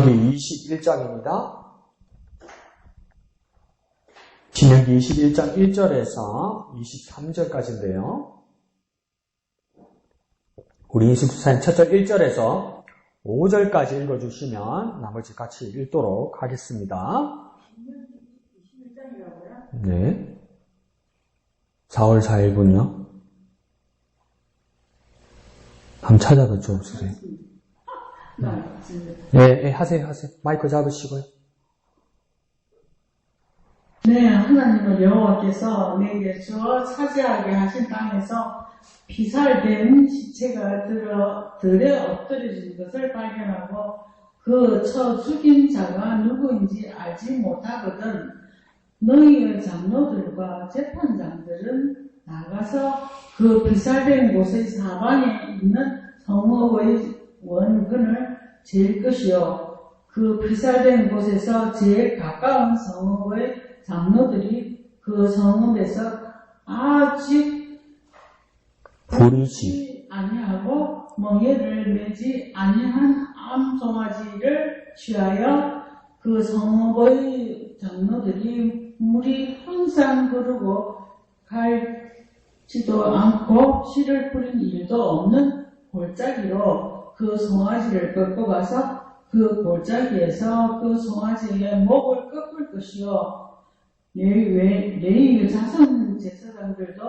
신명기 21장입니다. 신명기 21장 1절에서 23절까지인데요. 우리 인식수사인 첫절 1절에서 5절까지 읽어주시면 나머지 같이 읽도록 하겠습니다. 네. 4월 4일분요. 한번 찾아보죠, 선생님. 네, 하세요. 마이크 잡으시고요. 네, 하나님은 여호와께서 내게 저 차지하게 하신 땅에서 피살된 시체가 들에 엎드려진 것을 발견하고 그 쳐 죽인 자가 누구인지 알지 못하거든 너희의 장로들과 재판장들은 나가서 그 피살된 곳의 사방에 있는 성읍의 원근을 잴 것이요 그 피살된 곳에서 제일 가까운 성읍의 장로들이 그 성읍에서 아직 부리지 아니하고 멍에를 매지 아니한 암송아지를 취하여 그 성읍의 장로들이 물이 항상 흐르고 갈지도 않고 씨를 뿌린 일도 없는 골짜기로 그 송아지를 끌고 가서 그 골짜기에서 그 송아지의 목을 꺾을 것이요 레위 자손 제사장들도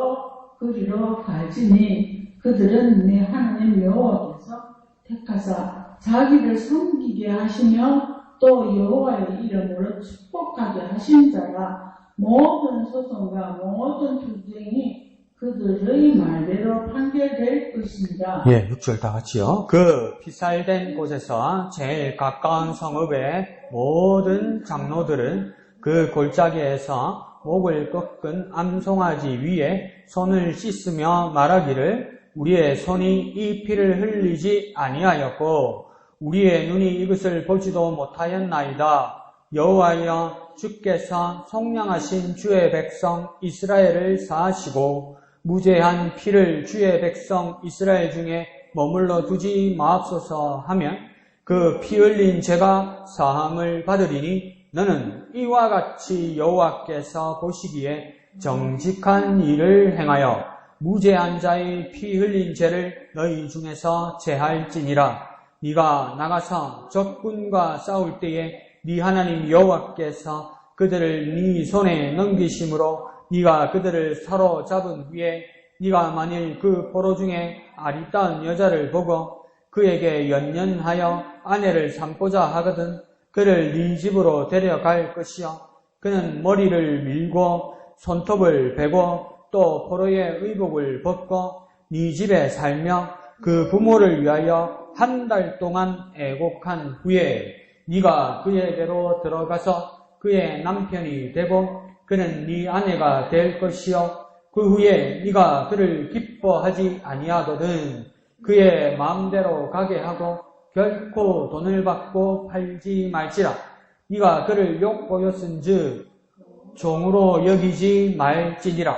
그리로 갈지니 그들은 내 하나님 여호와께서 택하사 자기를 섬기게 하시며 또 여호와의 이름으로 축복하게 하신 자라 모든 소송과 모든 투쟁이 그들의 말대로 판결될 것입니다. 예, 6절 다 같이요. 그 피살된 곳에서 제일 가까운 성읍의 모든 장로들은 그 골짜기에서 목을 꺾은 암송아지 위에 손을 씻으며 말하기를 우리의 손이 이 피를 흘리지 아니하였고 우리의 눈이 이것을 보지도 못하였나이다. 여호와여 주께서 속량하신 주의 백성 이스라엘을 사하시고 무죄한 피를 주의 백성 이스라엘 중에 머물러 두지 마옵소서 하면 그 피 흘린 죄가 사함을 받으리니 너는 이와 같이 여호와께서 보시기에 정직한 일을 행하여 무죄한 자의 피 흘린 죄를 너희 중에서 제할지니라. 네가 나가서 적군과 싸울 때에 네 하나님 여호와께서 그들을 네 손에 넘기심으로 네가 그들을 사로잡은 후에 네가 만일 그 포로 중에 아리따운 여자를 보고 그에게 연연하여 아내를 삼고자 하거든 그를 네 집으로 데려갈 것이요 그는 머리를 밀고 손톱을 베고 또 포로의 의복을 벗고 네 집에 살며 그 부모를 위하여 한 달 동안 애곡한 후에 네가 그에게로 들어가서 그의 남편이 되고 그는 네 아내가 될 것이요 그 후에 네가 그를 기뻐하지 아니하거든 그의 마음대로 가게 하고 결코 돈을 받고 팔지 말지라. 네가 그를 욕보였은즉 종으로 여기지 말지니라.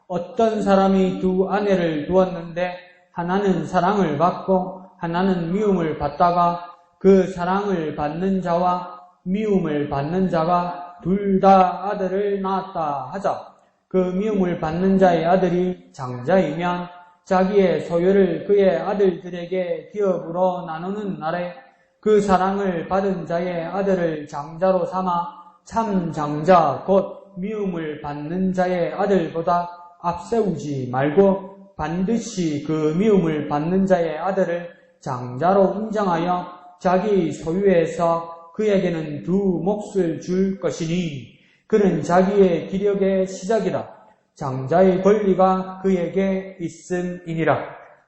어떤 사람이 두 아내를 두었는데 하나는 사랑을 받고 하나는 미움을 받다가 그 사랑을 받는 자와 미움을 받는 자가 둘 다 아들을 낳았다 하자. 그 미움을 받는 자의 아들이 장자이면 자기의 소유를 그의 아들들에게 기업으로 나누는 날에 그 사랑을 받은 자의 아들을 장자로 삼아 참 장자 곧 미움을 받는 자의 아들보다 앞세우지 말고 반드시 그 미움을 받는 자의 아들을 장자로 인정하여 자기 소유에서 그에게는 두 몫을 줄 것이니 그는 자기의 기력의 시작이라. 장자의 권리가 그에게 있음이니라.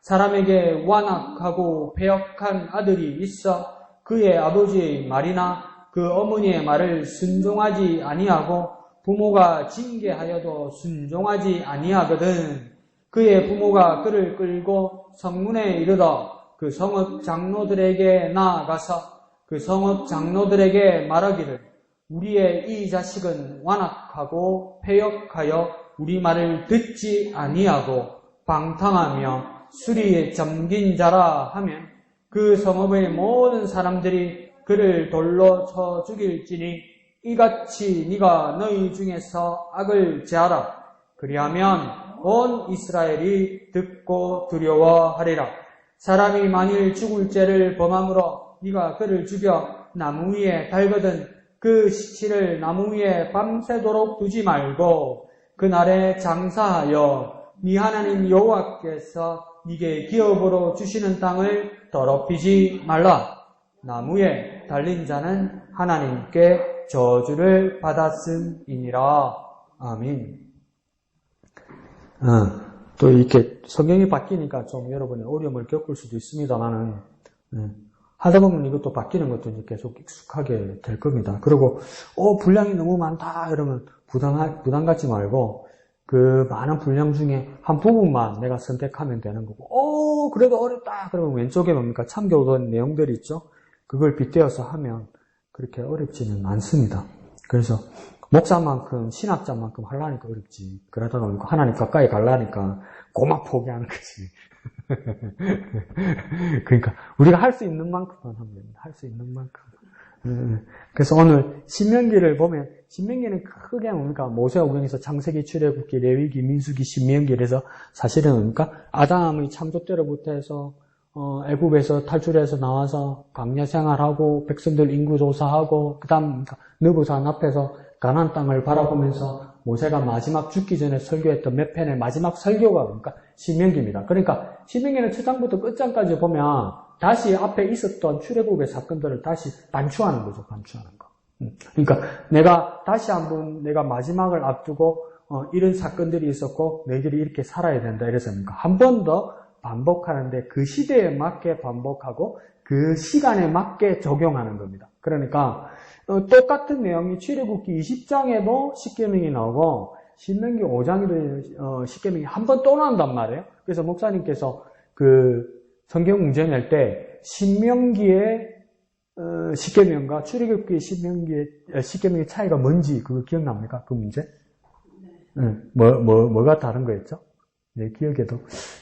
사람에게 완악하고 패역한 아들이 있어 그의 아버지의 말이나 그 어머니의 말을 순종하지 아니하고 부모가 징계하여도 순종하지 아니하거든 그의 부모가 그를 끌고 성문에 이르러 그 성읍 장로들에게 나아가서 그 성읍 장로들에게 말하기를 우리의 이 자식은 완악하고 패역하여 우리 말을 듣지 아니하고 방탕하며 수리에 잠긴 자라 하면 그 성읍의 모든 사람들이 그를 돌로 쳐 죽일지니 이같이 네가 너희 중에서 악을 제하라. 그리하면 온 이스라엘이 듣고 두려워하리라. 사람이 만일 죽을 죄를 범함으로 네가 그를 죽여 나무 위에 달거든 그 시체를 나무 위에 밤새도록 두지 말고 그날에 장사하여 네 하나님 여호와께서 네게 기업으로 주시는 땅을 더럽히지 말라. 나무에 달린 자는 하나님께 저주를 받았음이니라. 아멘. 또 이렇게 성경이 바뀌니까 좀 여러분의 어려움을 겪을 수도 있습니다만은 하다 보면 이것도 바뀌는 것도 이제 계속 익숙하게 될 겁니다. 그리고 분량이 너무 많다 이러면 부담 갖지 말고 그 많은 분량 중에 한 부분만 내가 선택하면 되는 거고 그래도 어렵다 그러면 왼쪽에 뭡니까 참교도한 내용들이 있죠. 그걸 빗대어서 하면 그렇게 어렵지는 않습니다. 그래서 목사만큼 신학자만큼 하려니까 어렵지. 그러다가 하나님 가까이 가려니까 고막 포기하는 거지. 그러니까 우리가 할 수 있는 만큼만 하면 됩니다. 할 수 있는 만큼. 그래서 오늘 신명기를 보면 신명기는 크게 뭡니까 모세오경에서 창세기, 출애굽기, 레위기, 민수기, 신명기에서 사실은 뭡니까 아담의 창조 때로부터 해서 애굽에서 탈출해서 나와서 광야 생활하고 백성들 인구 조사하고 그다음 느부산 앞에서 가나안 땅을 바라보면서 모세가 마지막 죽기 전에 설교했던 몇 편의 마지막 설교가 뭡니까 신명기입니다. 그러니까 신명기는 첫장부터 끝장까지 보면 다시 앞에 있었던 출애굽의 사건들을 다시 반추하는 거죠. 반추하는 거. 그러니까 내가 다시 한번 내가 마지막을 앞두고 이런 사건들이 있었고 너희들이 이렇게 살아야 된다. 이래서 한 번 더 반복하는데 그 시대에 맞게 반복하고 그 시간에 맞게 적용하는 겁니다. 그러니까 똑같은 내용이 출애굽기 20장에도 십계명이 나오고 신명기 5장에도 십계명이 한 번 또 나온단 말이에요. 그래서 목사님께서 그 성경 문제 낼 때 신명기의 십계명과 출애굽기의 십계명의 차이가 뭔지 그거 기억납니까? 그 문제? 뭐가 다른 거였죠? 내 기억에도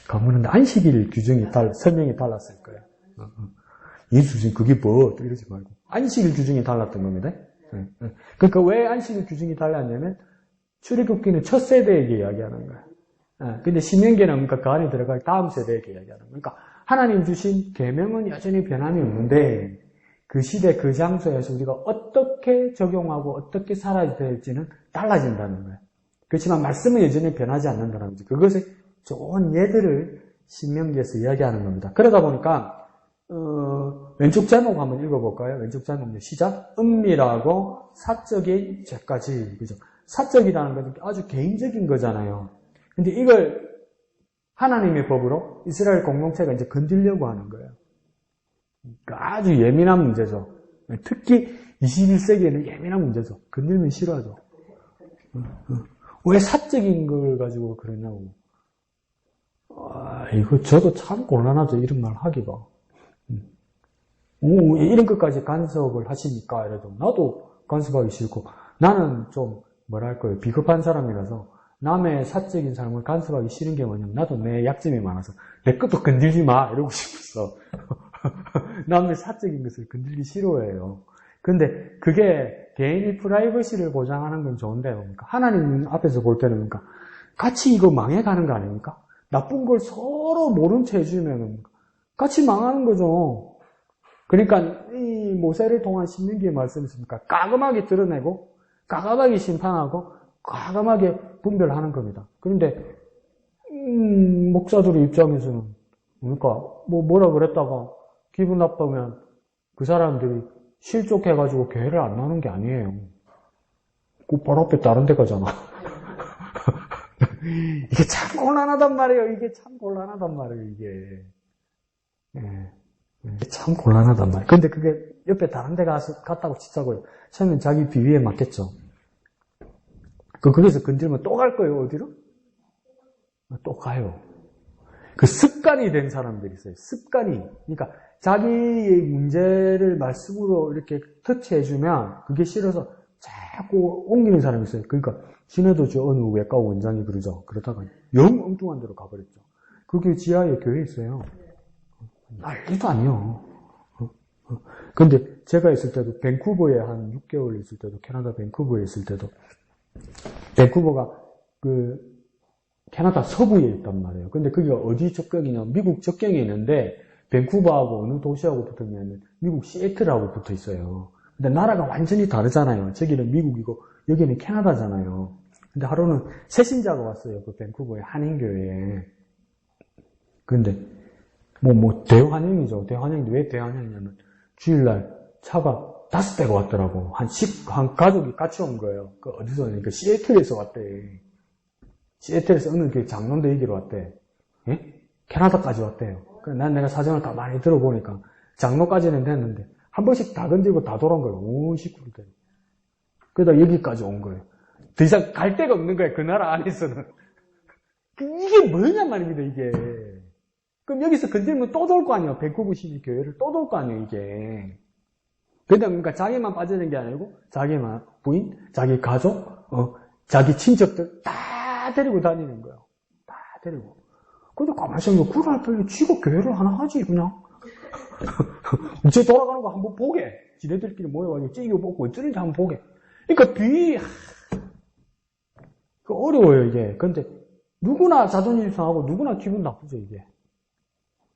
가물는데 안식일 규정이 설명이 달랐을 거예요. 예수님 그게 뭐 이러지 말고 안식일 규정이 달랐던 겁니다. 그러니까 왜 안식일 규정이 달랐냐면 출애굽기는 첫 세대에게 이야기하는 거예요. 근데 신명기는 그러니까 그 안에 들어갈 다음 세대에게 이야기하는 거예요. 그러니까 하나님 주신 계명은 여전히 변함이 없는데 그 시대 그 장소에서 우리가 어떻게 적용하고 어떻게 살아야 될지는 달라진다는 거예요. 그렇지만 말씀은 여전히 변하지 않는다는 거죠. 그것의 좋은 예들을 신명기에서 이야기하는 겁니다. 그러다 보니까 왼쪽 제목 한번 읽어볼까요? 왼쪽 제목 시작. 은밀하고 사적인 죄까지. 그죠? 사적이라는 건 아주 개인적인 거잖아요. 근데 이걸 하나님의 법으로 이스라엘 공동체가 이제 건들려고 하는 거예요. 그러니까 아주 예민한 문제죠. 특히 21세기에는 예민한 문제죠. 건들면 싫어하죠. 왜 사적인 걸 가지고 그러냐고. 이거 저도 참 곤란하죠. 이런 말 하기가. 이런 것까지 간섭을 하시니까 이래도 나도 간섭하기 싫고 나는 좀 뭐랄까요 비겁한 사람이라서 남의 사적인 삶을 간섭하기 싫은 게 뭐냐면 나도 내 약점이 많아서 내 것도 건들지 마 이러고 싶어서 남의 사적인 것을 건들기 싫어해요. 근데 그게 개인의 프라이버시를 보장하는 건 좋은데 뭡니까? 하나님 앞에서 볼 때는 뭡니까? 같이 이거 망해가는 거 아닙니까? 나쁜 걸 서로 모른 채 해주면 같이 망하는 거죠. 그러니까 이 모세를 통한 신명기의 말씀이 있습니까? 까감하게 드러내고 까감하게 심판하고 과감하게 분별하는 겁니다. 그런데 목사들의 입장에서는 그러니까 뭐라 그랬다가 기분 나쁘면 그 사람들이 실족해가지고 교회를 안 나오는 게 아니에요. 그 바로 앞에 다른 데 가잖아. 이게 참 곤란하단 말이에요. 이게 참 곤란하단 말이에요. 이게 참 곤란하단 말이에요. 근데 그게 옆에 다른 데 갔다고 치자고요. 처음엔 자기 비위에 맞겠죠. 거기서 건들면 또 갈 거예요. 어디로? 또 가요. 그 습관이 된 사람들이 있어요. 습관이. 그러니까 자기의 문제를 말씀으로 이렇게 터치해주면 그게 싫어서 자꾸 옮기는 사람이 있어요. 그러니까 시내도 저 어느 외과 원장이 그러죠. 그러다가 영 엉뚱한 데로 가버렸죠. 그게 지하에 교회 있어요. 난리도 아니요. 근데 제가 있을 때도 밴쿠버에 한 6개월 있을 때도 캐나다 밴쿠버에 있을 때도 밴쿠버가 그 캐나다 서부에 있단 말이에요. 근데 그게 어디 접경이냐? 미국 접경에 있는데 밴쿠버하고 어느 도시하고 붙으면 미국 시애틀하고 붙어 있어요. 근데 나라가 완전히 다르잖아요. 저기는 미국이고 여기는 캐나다잖아요. 근데 하루는 새신자가 왔어요. 그 밴쿠버의 한인교회에. 근데 대환영이죠. 대환영인데 왜 대환영이냐면 주일날 차가 5대가 왔더라고. 한 가족이 같이 온 거예요. 그 어디서 오니까 시애틀에서 왔대. 시애틀에서 어느 그 장로들 얘기로 왔대. 예? 캐나다까지 왔대요. 난 내가 사정을 다 많이 들어보니까 장로까지는 됐는데 한 번씩 다 건들고 다 돌아온 거예요. 온 식구들 때문에. 그러다 여기까지 온 거예요. 더 이상 갈 데가 없는 거예요. 그 나라 안에서는. 이게 뭐냐 말입니다, 이게. 그럼 여기서 건들면 또 돌 거 아니에요. 밴쿠버 시리 교회를 또 돌 거 아니에요, 이게. 그러니까 자기만 빠지는 게 아니고 자기만 부인, 자기 가족, 자기 친척들 다 데리고 다니는 거예요. 다 데리고. 근데 가만히 생각해 그래 빨리 지가 교회를 하나 하지 그냥. 쟤 돌아가는 거 한번 보게. 지네들끼리 모여가지고 찌개 먹고 어쩌는지 한번 보게. 그러니까 어려워요 이게. 근데 누구나 자존심 상하고 누구나 기분 나쁘죠 이게.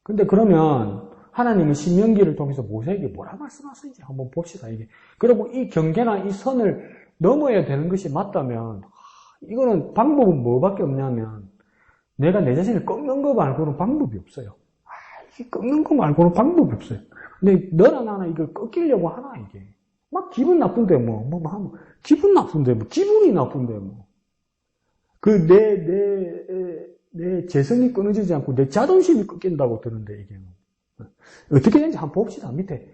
근데 그러면 하나님은 신명기를 통해서 모세에게 뭐라 말씀하시는지 한번 봅시다 이게. 그리고 이 경계나 이 선을 넘어야 되는 것이 맞다면 이거는 방법은 뭐밖에 없냐면 내가 내 자신을 꺾는 거 말고는 방법이 없어요. 이게 꺾는 거 말고는 방법이 없어요. 근데 너나 나나 이걸 꺾이려고 하나 이게. 막 기분 나쁜데 기분 나쁜데 기분이 나쁜데 내 재성이 끊어지지 않고 내 자존심이 꺾인다고 들은데 이게 어떻게 되는지 한번 봅시다. 밑에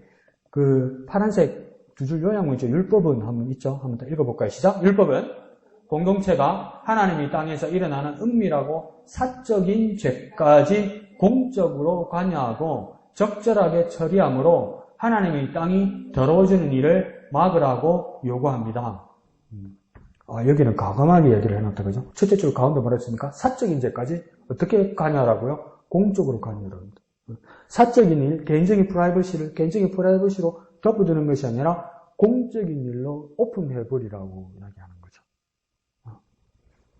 그 파란색 두 줄 요약문 있죠. 율법은 한번 있죠. 한번 더 읽어볼까요? 시작. 율법은 공동체가 하나님이 땅에서 일어나는 은밀하고 사적인 죄까지 공적으로 관여하고 적절하게 처리함으로 하나님의 땅이 더러워지는 일을 막으라고 요구합니다. 여기는 과감하게 얘기를 해놨다, 그죠? 첫째 줄 가운데 뭐라 했습니까? 사적인 죄까지 어떻게 관여하라고요? 공적으로 관여합니다. 사적인 일, 개인적인 프라이버시로 덮어두는 것이 아니라 공적인 일로 오픈해버리라고 이야기하는 거죠.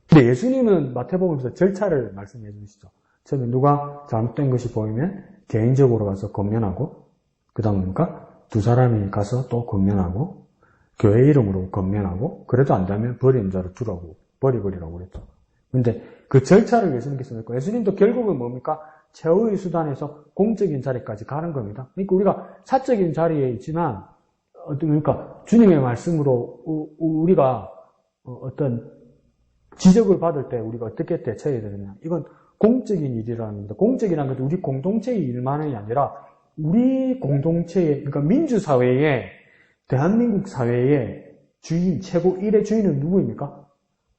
근데 예수님은 마태복음에서 절차를 말씀해 주시죠. 처음에 누가 잘못된 것이 보이면 개인적으로 가서 건면하고, 그 다음 뭡니까? 두 사람이 가서 또 건면하고, 교회 이름으로 건면하고, 그래도 안 되면 버리는 자로 두라고, 버리버리라고 그랬죠. 근데 그 절차를 예수님께서 했고, 예수님도 결국은 뭡니까? 최후의 수단에서 공적인 자리까지 가는 겁니다. 그러니까 우리가 사적인 자리에 있지만, 그러니까 주님의 말씀으로 우리가 어떤 지적을 받을 때 우리가 어떻게 대처해야 되느냐. 이건 공적인 일이라는 겁니다. 공적이라는 것도 우리 공동체의 일만이 아니라 우리 공동체의, 그러니까 민주사회의, 대한민국 사회의 주인, 최고 1의 주인은 누구입니까?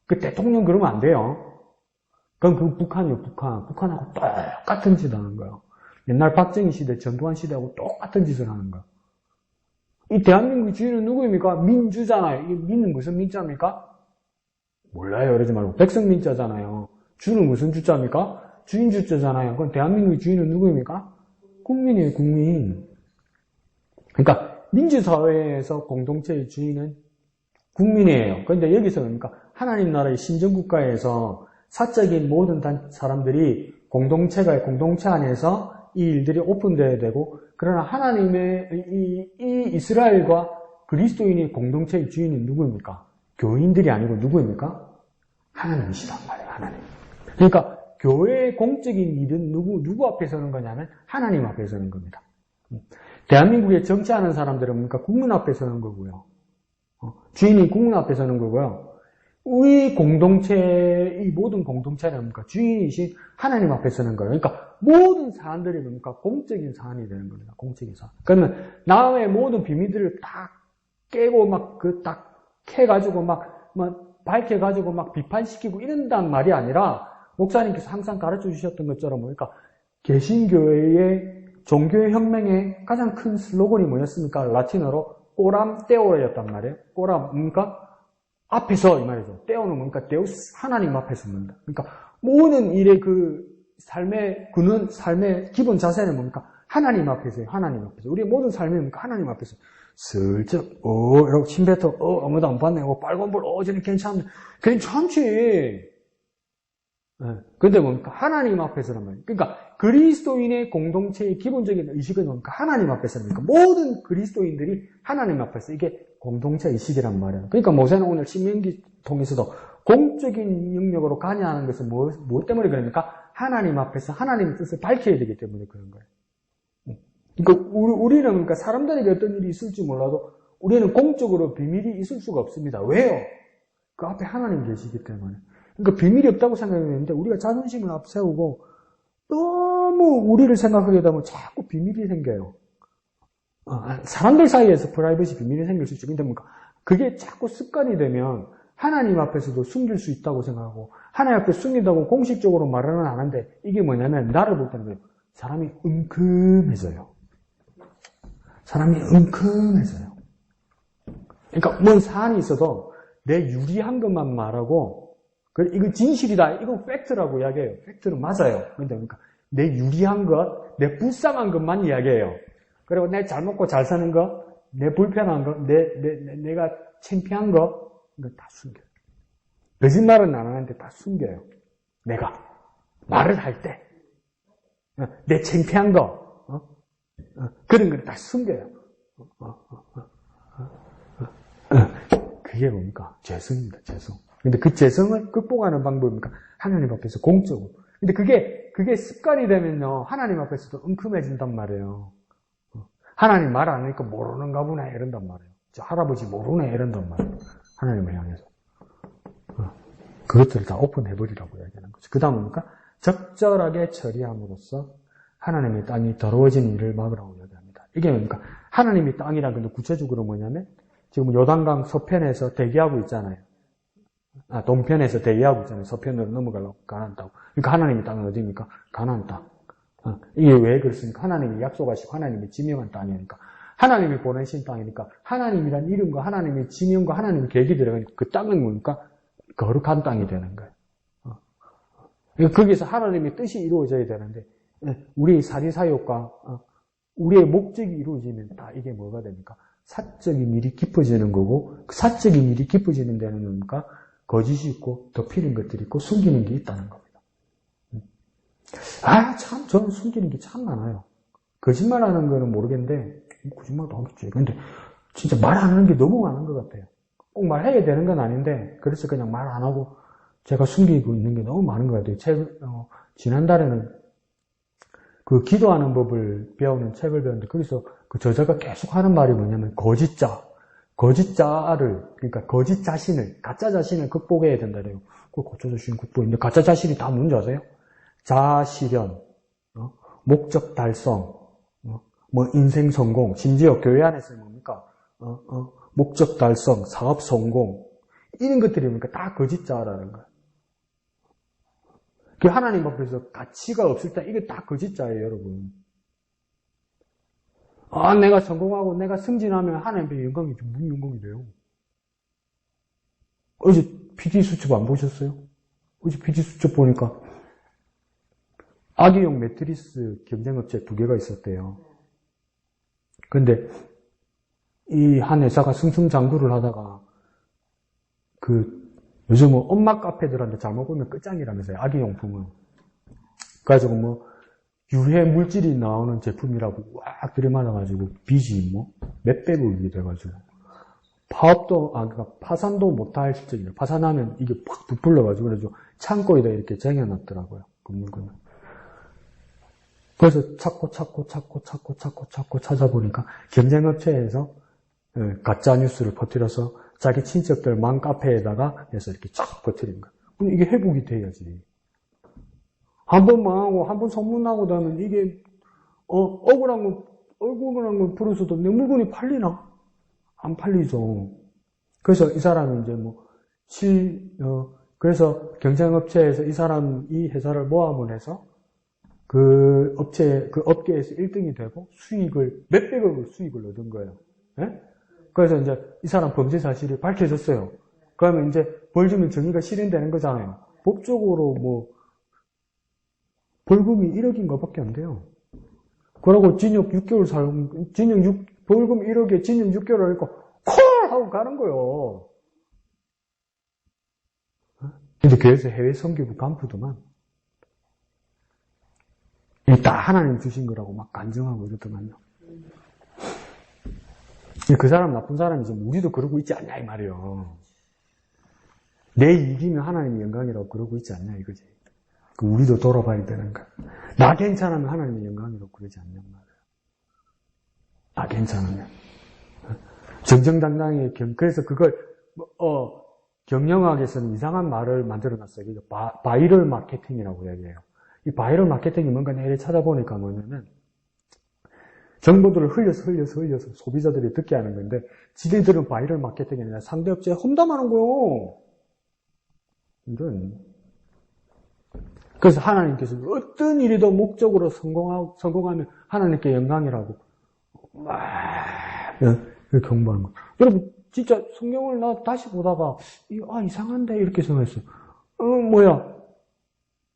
그 대통령 그러면 안 돼요. 그럼 그 북한이요, 북한. 북한하고 똑같은 짓 하는 거예요. 옛날 박정희 시대, 전두환 시대하고 똑같은 짓을 하는 거예요. 이 대한민국의 주인은 누구입니까? 민주잖아요. 이 민은 무슨 민자입니까? 몰라요. 그러지 말고. 백성민자잖아요. 주는 무슨 주자입니까? 주인 주자잖아요. 그럼 대한민국의 주인은 누구입니까? 국민이에요, 국민. 그러니까 민주사회에서 공동체의 주인은 국민이에요. 그런데 여기서 뭡니까? 하나님 나라의 신정국가에서 사적인 모든 사람들이 공동체 안에서 이 일들이 오픈되어야 되고, 그러나 하나님의 이 이스라엘과 그리스도인의 공동체의 주인은 누구입니까? 교인들이 아니고 누구입니까? 하나님이시단 말이에요, 하나님. 그러니까 교회의 공적인 일은 누구 앞에 서는 거냐면 하나님 앞에 서는 겁니다. 대한민국에 정치하는 사람들은 뭡니까? 국민 앞에 서는 거고요. 주인이 국민 앞에 서는 거고요. 우리 공동체의 모든 공동체는 뭡니까? 주인이신 하나님 앞에 서는 거예요. 그러니까 모든 사안들이 뭡니까? 공적인 사안이 되는 겁니다. 공적인 사안. 그러면 남의 모든 비밀들을 딱 깨고 딱 캐가지고 밝혀가지고 비판시키고 이런단 말이 아니라 목사님께서 항상 가르쳐 주셨던 것처럼 뭡니까? 개신교회의 종교의 혁명의 가장 큰 슬로건이 뭐였습니까? 라틴어로 꼬람 떼오였단 말이에요. 꼬람 뭡니까? 앞에서 이 말이죠. 떼오는 뭡니까? 데우스 하나님 앞에서 뭡니까? 그러니까 모든 일의 그 삶의 기본 자세는 뭡니까? 하나님 앞에서요. 하나님 앞에서. 우리의 모든 삶이 뭡니까? 하나님 앞에서. 슬쩍, 이러고 침뱉어, 아무도 안 봤네. 빨간불, 저는 괜찮지. 근데 뭡니까? 하나님 에서란 말이에요. 그러니까 그리스도인의 공동체의 기본적인 의식은 뭡니까? 하나님 앞에서니까 모든 그리스도인들이 하나님 앞에서 이게 공동체 의식이란 말이에요. 그러니까 모세는 오늘 신명기 통해서도 공적인 영역으로 가냐 하는 것은 뭐 때문에 그럽니까? 하나님 앞에서 하나님의 뜻을 밝혀야 되기 때문에 그런 거예요. 그러니까 우리는 그러니까 사람들에게 어떤 일이 있을지 몰라도 우리는 공적으로 비밀이 있을 수가 없습니다. 왜요? 그 앞에 하나님 계시기 때문에. 그러니까 비밀이 없다고 생각했는데 우리가 자존심을 앞세우고 너무 우리를 생각하게 되면 자꾸 비밀이 생겨요. 사람들 사이에서 프라이버시 비밀이 생길 수 있죠. 근데 뭔가 그게 자꾸 습관이 되면 하나님 앞에서도 숨길 수 있다고 생각하고 하나님 앞에 숨긴다고 공식적으로 말은 안 하는데 이게 뭐냐면 나를 볼 때는 사람이 은큼해져요. 사람이 은큼해져요. 그러니까 뭔 사안이 있어도 내 유리한 것만 말하고 이거 진실이다. 이건 팩트라고 이야기해요. 팩트는 맞아요. 그러니까 내 유리한 것, 내 불쌍한 것만 이야기해요. 그리고 내 잘 먹고 잘 사는 거, 내 불편한 거, 내가 창피한 거, 이거 다 숨겨요. 거짓말은 안 하는데 다 숨겨요. 내가 말을 할 때. 내 창피한 거, 그런 걸 다 숨겨요. 그게 뭡니까? 죄성입니다, 죄성. 근데 그 죄성을 극복하는 방법입니까? 하나님 앞에서 공적으로. 근데 그게 습관이 되면요, 하나님 앞에서도 은큼해진단 말이에요. 하나님 말 안 하니까 모르는가 보네, 이런단 말이에요. 저 할아버지 모르네, 이런단 말이에요. 하나님을 향해서. 그것들을 다 오픈해버리라고 이야기하는 거죠. 그 다음 뭡니까? 적절하게 처리함으로써 하나님의 땅이 더러워지는 일을 막으라고 이야기합니다. 이게 뭡니까? 하나님의 땅이라는 건 구체적으로 뭐냐면, 지금 요단강 서편에서 대기하고 있잖아요. 동편에서 대기하고 있잖아요. 서편으로 넘어가려고 가나안 땅. 그러니까 하나님의 땅은 어디입니까? 가나안 땅. 이게 왜 그렇습니까? 하나님이 약속하시고 하나님이 지명한 땅이니까. 하나님이 보내신 땅이니까 하나님이란 이름과 하나님의 지명과 하나님의 계획이 들어가니까 그 땅은 뭡니까? 거룩한 땅이 되는 거예요. 그러니까 거기서 하나님의 뜻이 이루어져야 되는데 우리의 사리사욕과 우리의 목적이 이루어지면 다 이게 뭐가 됩니까? 사적인 일이 깊어지는 거고 그 사적인 일이 깊어지는 데는 뭡니까? 거짓이 있고 덮이는 것들이 있고 숨기는 게 있다는 겁니다. 참 저는 숨기는 게 참 많아요. 거짓말하는 거는 모르겠는데 거짓말도 하겠지. 근데 진짜 말 안 하는 게 너무 많은 것 같아요. 꼭 말해야 되는 건 아닌데 그래서 그냥 말 안 하고 제가 숨기고 있는 게 너무 많은 것 같아요. 지난달에는 그 기도하는 법을 배우는 책을 배웠는데 거기서 그 저자가 계속 하는 말이 뭐냐면 거짓자를 그러니까 거짓 자신을 가짜 자신을 극복해야 된다래요. 그 가짜 자신 극복인데 가짜 자신이 다 뭔지 아세요? 자아실현, 목적 달성, 뭐 인생 성공, 심지어 교회 안에서 뭡니까? 목적 달성, 사업 성공 이런 것들이 뭡니까? 다 거짓자라는 거예요. 그 하나님 앞에서 가치가 없을 때 이게 다 거짓자예요, 여러분. 내가 성공하고 내가 승진하면 하나님께 영광이 좀 무슨 영광이 돼요? 어제 PD 수첩 안 보셨어요? 어제 PD 수첩 보니까 아기용 매트리스 경쟁업체 2개가 있었대요. 근데 이 한 회사가 승승장구를 하다가 요즘 엄마 카페들한테 잘못 보면 끝장이라면서요. 아기용품은. 그래가지고 유해 물질이 나오는 제품이라고 꽉 들이맞아가지고 빚이 몇백억이 돼가지고 그러니까 파산도 못할 실정이에요. 파산하면 이게 팍 부풀려가지고 그래서 창고에다 이렇게 쟁여놨더라고요. 그 물건을. 그래서 찾고 찾아보니까 경쟁업체에서 가짜 뉴스를 퍼뜨려서 자기 친척들 맘카페에다가 해서 이렇게 쫙 퍼뜨린 거예요. 그럼 이게 회복이 돼야지. 한 번 망하고 한 번 소문나고 나면 이게 억울한 거 부르서도 내 물건이 팔리나? 안 팔리죠. 그래서 이 사람이 이제 그래서 경쟁업체에서 이 회사를 모함을 해서 그 업계에서 1등이 되고 몇백억을 수익을 얻은 거예요. 예? 그래서 이제 이 사람 범죄 사실이 밝혀졌어요. 그러면 이제 벌 주면 정의가 실현되는 거잖아요. 법적으로 벌금이 1억인 것밖에 안 돼요. 그러고 징역 6개월 벌금 1억에 징역 6개월 하니까 콜! 하고 가는 거요. 근데 교회에서 해외 선교부 간부도만 다 하나님 주신 거라고 막 간증하고 이러더만요. 그 사람 나쁜 사람이지 우리도 그러고 있지 않냐 이 말이에요. 내 일이면 하나님의 영광이라고 그러고 있지 않냐 이거지. 우리도 돌아봐야 되는 거야. 나 괜찮으면 하나님의 영광이라고 그러지 않냐 말이에요. 나 괜찮으면. 정정당당히 그래서 그걸 경영학에서는 이상한 말을 만들어놨어요. 바이럴 마케팅이라고 얘기해요. 이 바이럴 마케팅이 뭔가 내일 찾아보니까 뭐냐면 정보들을 흘려서 소비자들이 듣게 하는 건데 지들은 바이럴 마케팅이 아니라 상대 업체에 험담하는 거요. 이런. 그래서 하나님께서 어떤 일이도 목적으로 성공하면 하나님께 영광이라고 이렇게 공부하는 거. 여러분 진짜 성경을 나 다시 보다가 이상한데 이렇게 생각했어요.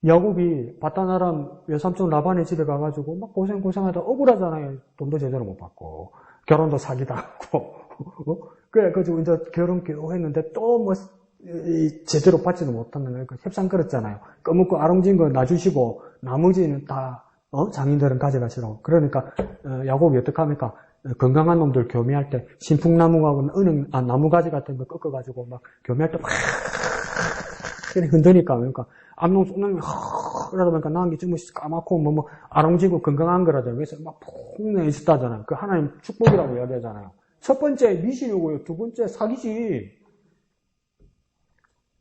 야곱이 바다나람 외삼촌 라반의 집에 가가지고 막 고생하다 억울하잖아요. 돈도 제대로 못 받고 결혼도 사기당하고 그래가지고 이제 결혼 했는데 또 제대로 받지도 못하는 거니까 협상 끌었잖아요. 꺼먹고 아롱진 거 놔주시고 나머지는 다 장인들은 가져가시라고. 그러니까 야곱이 어떻게 합니까? 건강한 놈들 교미할 때 신풍나무하고 나무가지 같은 거 꺾어가지고 막 교미할 때 막 흔드니까 그러니까 암농 쏙나면 그러다 보니까 나은 게 좀 까맣고 아롱지고 건강한 거라잖아요. 그래서 막 폭내 있었다잖아요. 그 하나님 축복이라고 이야기하잖아요. 첫 번째 미신이고요. 두 번째 사기지.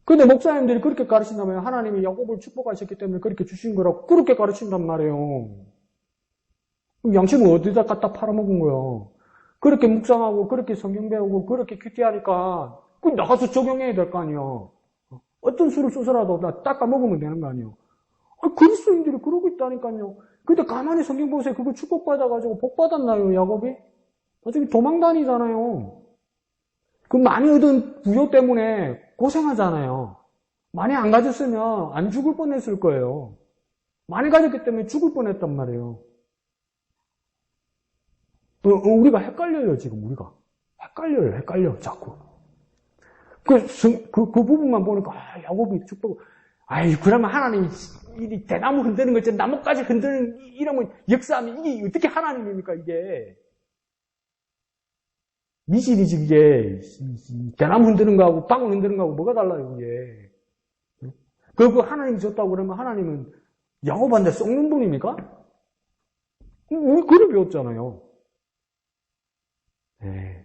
근데 목사님들이 그렇게 가르친다면 하나님이 야곱을 축복하셨기 때문에 그렇게 주신 거라고 그렇게 가르친단 말이에요. 양심을 어디다 갖다 팔아먹은 거예요. 그렇게 묵상하고 그렇게 성경 배우고 그렇게 큐티하니까 그럼 나가서 적용해야 될 거 아니에요. 어떤 수를 써서라도 다 닦아 먹으면 되는 거 아니에요. 그리스도인들이 그러고 있다니까요. 근데 가만히 성경 보세요. 그거 축복받아가지고 복 받았나요, 야곱이? 어차피 도망 다니잖아요. 그 많이 얻은 부여 때문에 고생하잖아요. 많이 안 가졌으면 안 죽을 뻔했을 거예요. 많이 가졌기 때문에 죽을 뻔했단 말이에요. 우리가 헷갈려요, 지금 우리가. 헷갈려, 자꾸. 그 부분만 보니까, 야곱이 축복, 그러면 하나님이 이 대나무 흔드는 거, 나뭇가지 흔드는 이러면 역사하면 이게 어떻게 하나님입니까, 이게. 미실이지, 이게. 대나무 흔드는 거하고 빵을 흔드는 거하고 뭐가 달라요, 이게. 그거 하나님이 줬다고 그러면 하나님은 야곱한테 썩는 분입니까? 우리 그걸 배웠잖아요.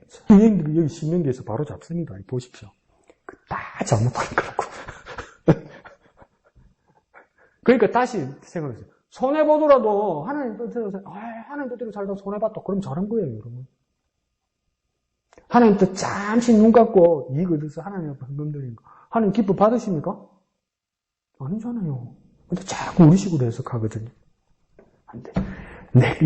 선생님들이 여기 신명기에서 바로 잡습니다. 보십시오. 다 잘못한 거라고. 그러니까 다시 생각해보세요. 손해보더라도 하나님 뜻대로 하나님 뜻대로 살다 손해봤다. 그럼 잘한 거예요, 여러분. 하나님 뜻 잠시 눈 감고 이익 얻어서 하나님 앞에 헌금드리는 거. 하나님 기쁨 받으십니까? 아니잖아요. 근데 자꾸 우리 식으로 해석하거든요. 안 돼.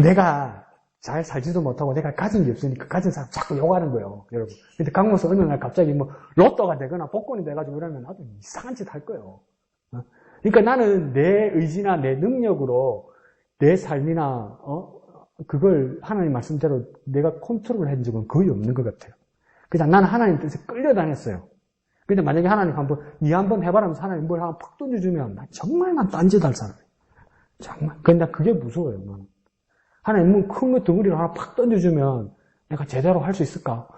내가 잘 살지도 못하고 내가 가진 게 없으니까 가진 사람 자꾸 욕하는 거예요, 여러분. 근데 강모서 어느 날 갑자기 로또가 되거나 복권이 돼가지고 그러면 아주 이상한 짓 할 거예요. 그러니까 나는 내 의지나 내 능력으로 내 삶이나, 그걸 하나님 말씀대로 내가 컨트롤 한 적은 거의 없는 것 같아요. 그냥 나는 하나님 뜻에 끌려다녔어요. 근데 만약에 하나님 니 한번 해봐라면서 하나님 뭘 하나 팍 던져주면 난 정말 딴짓 할 사람이에요. 정말. 근데 그게 무서워요, 나는. 하나님 큰 거 덩어리를 하나 팍 던져주면 내가 제대로 할 수 있을까?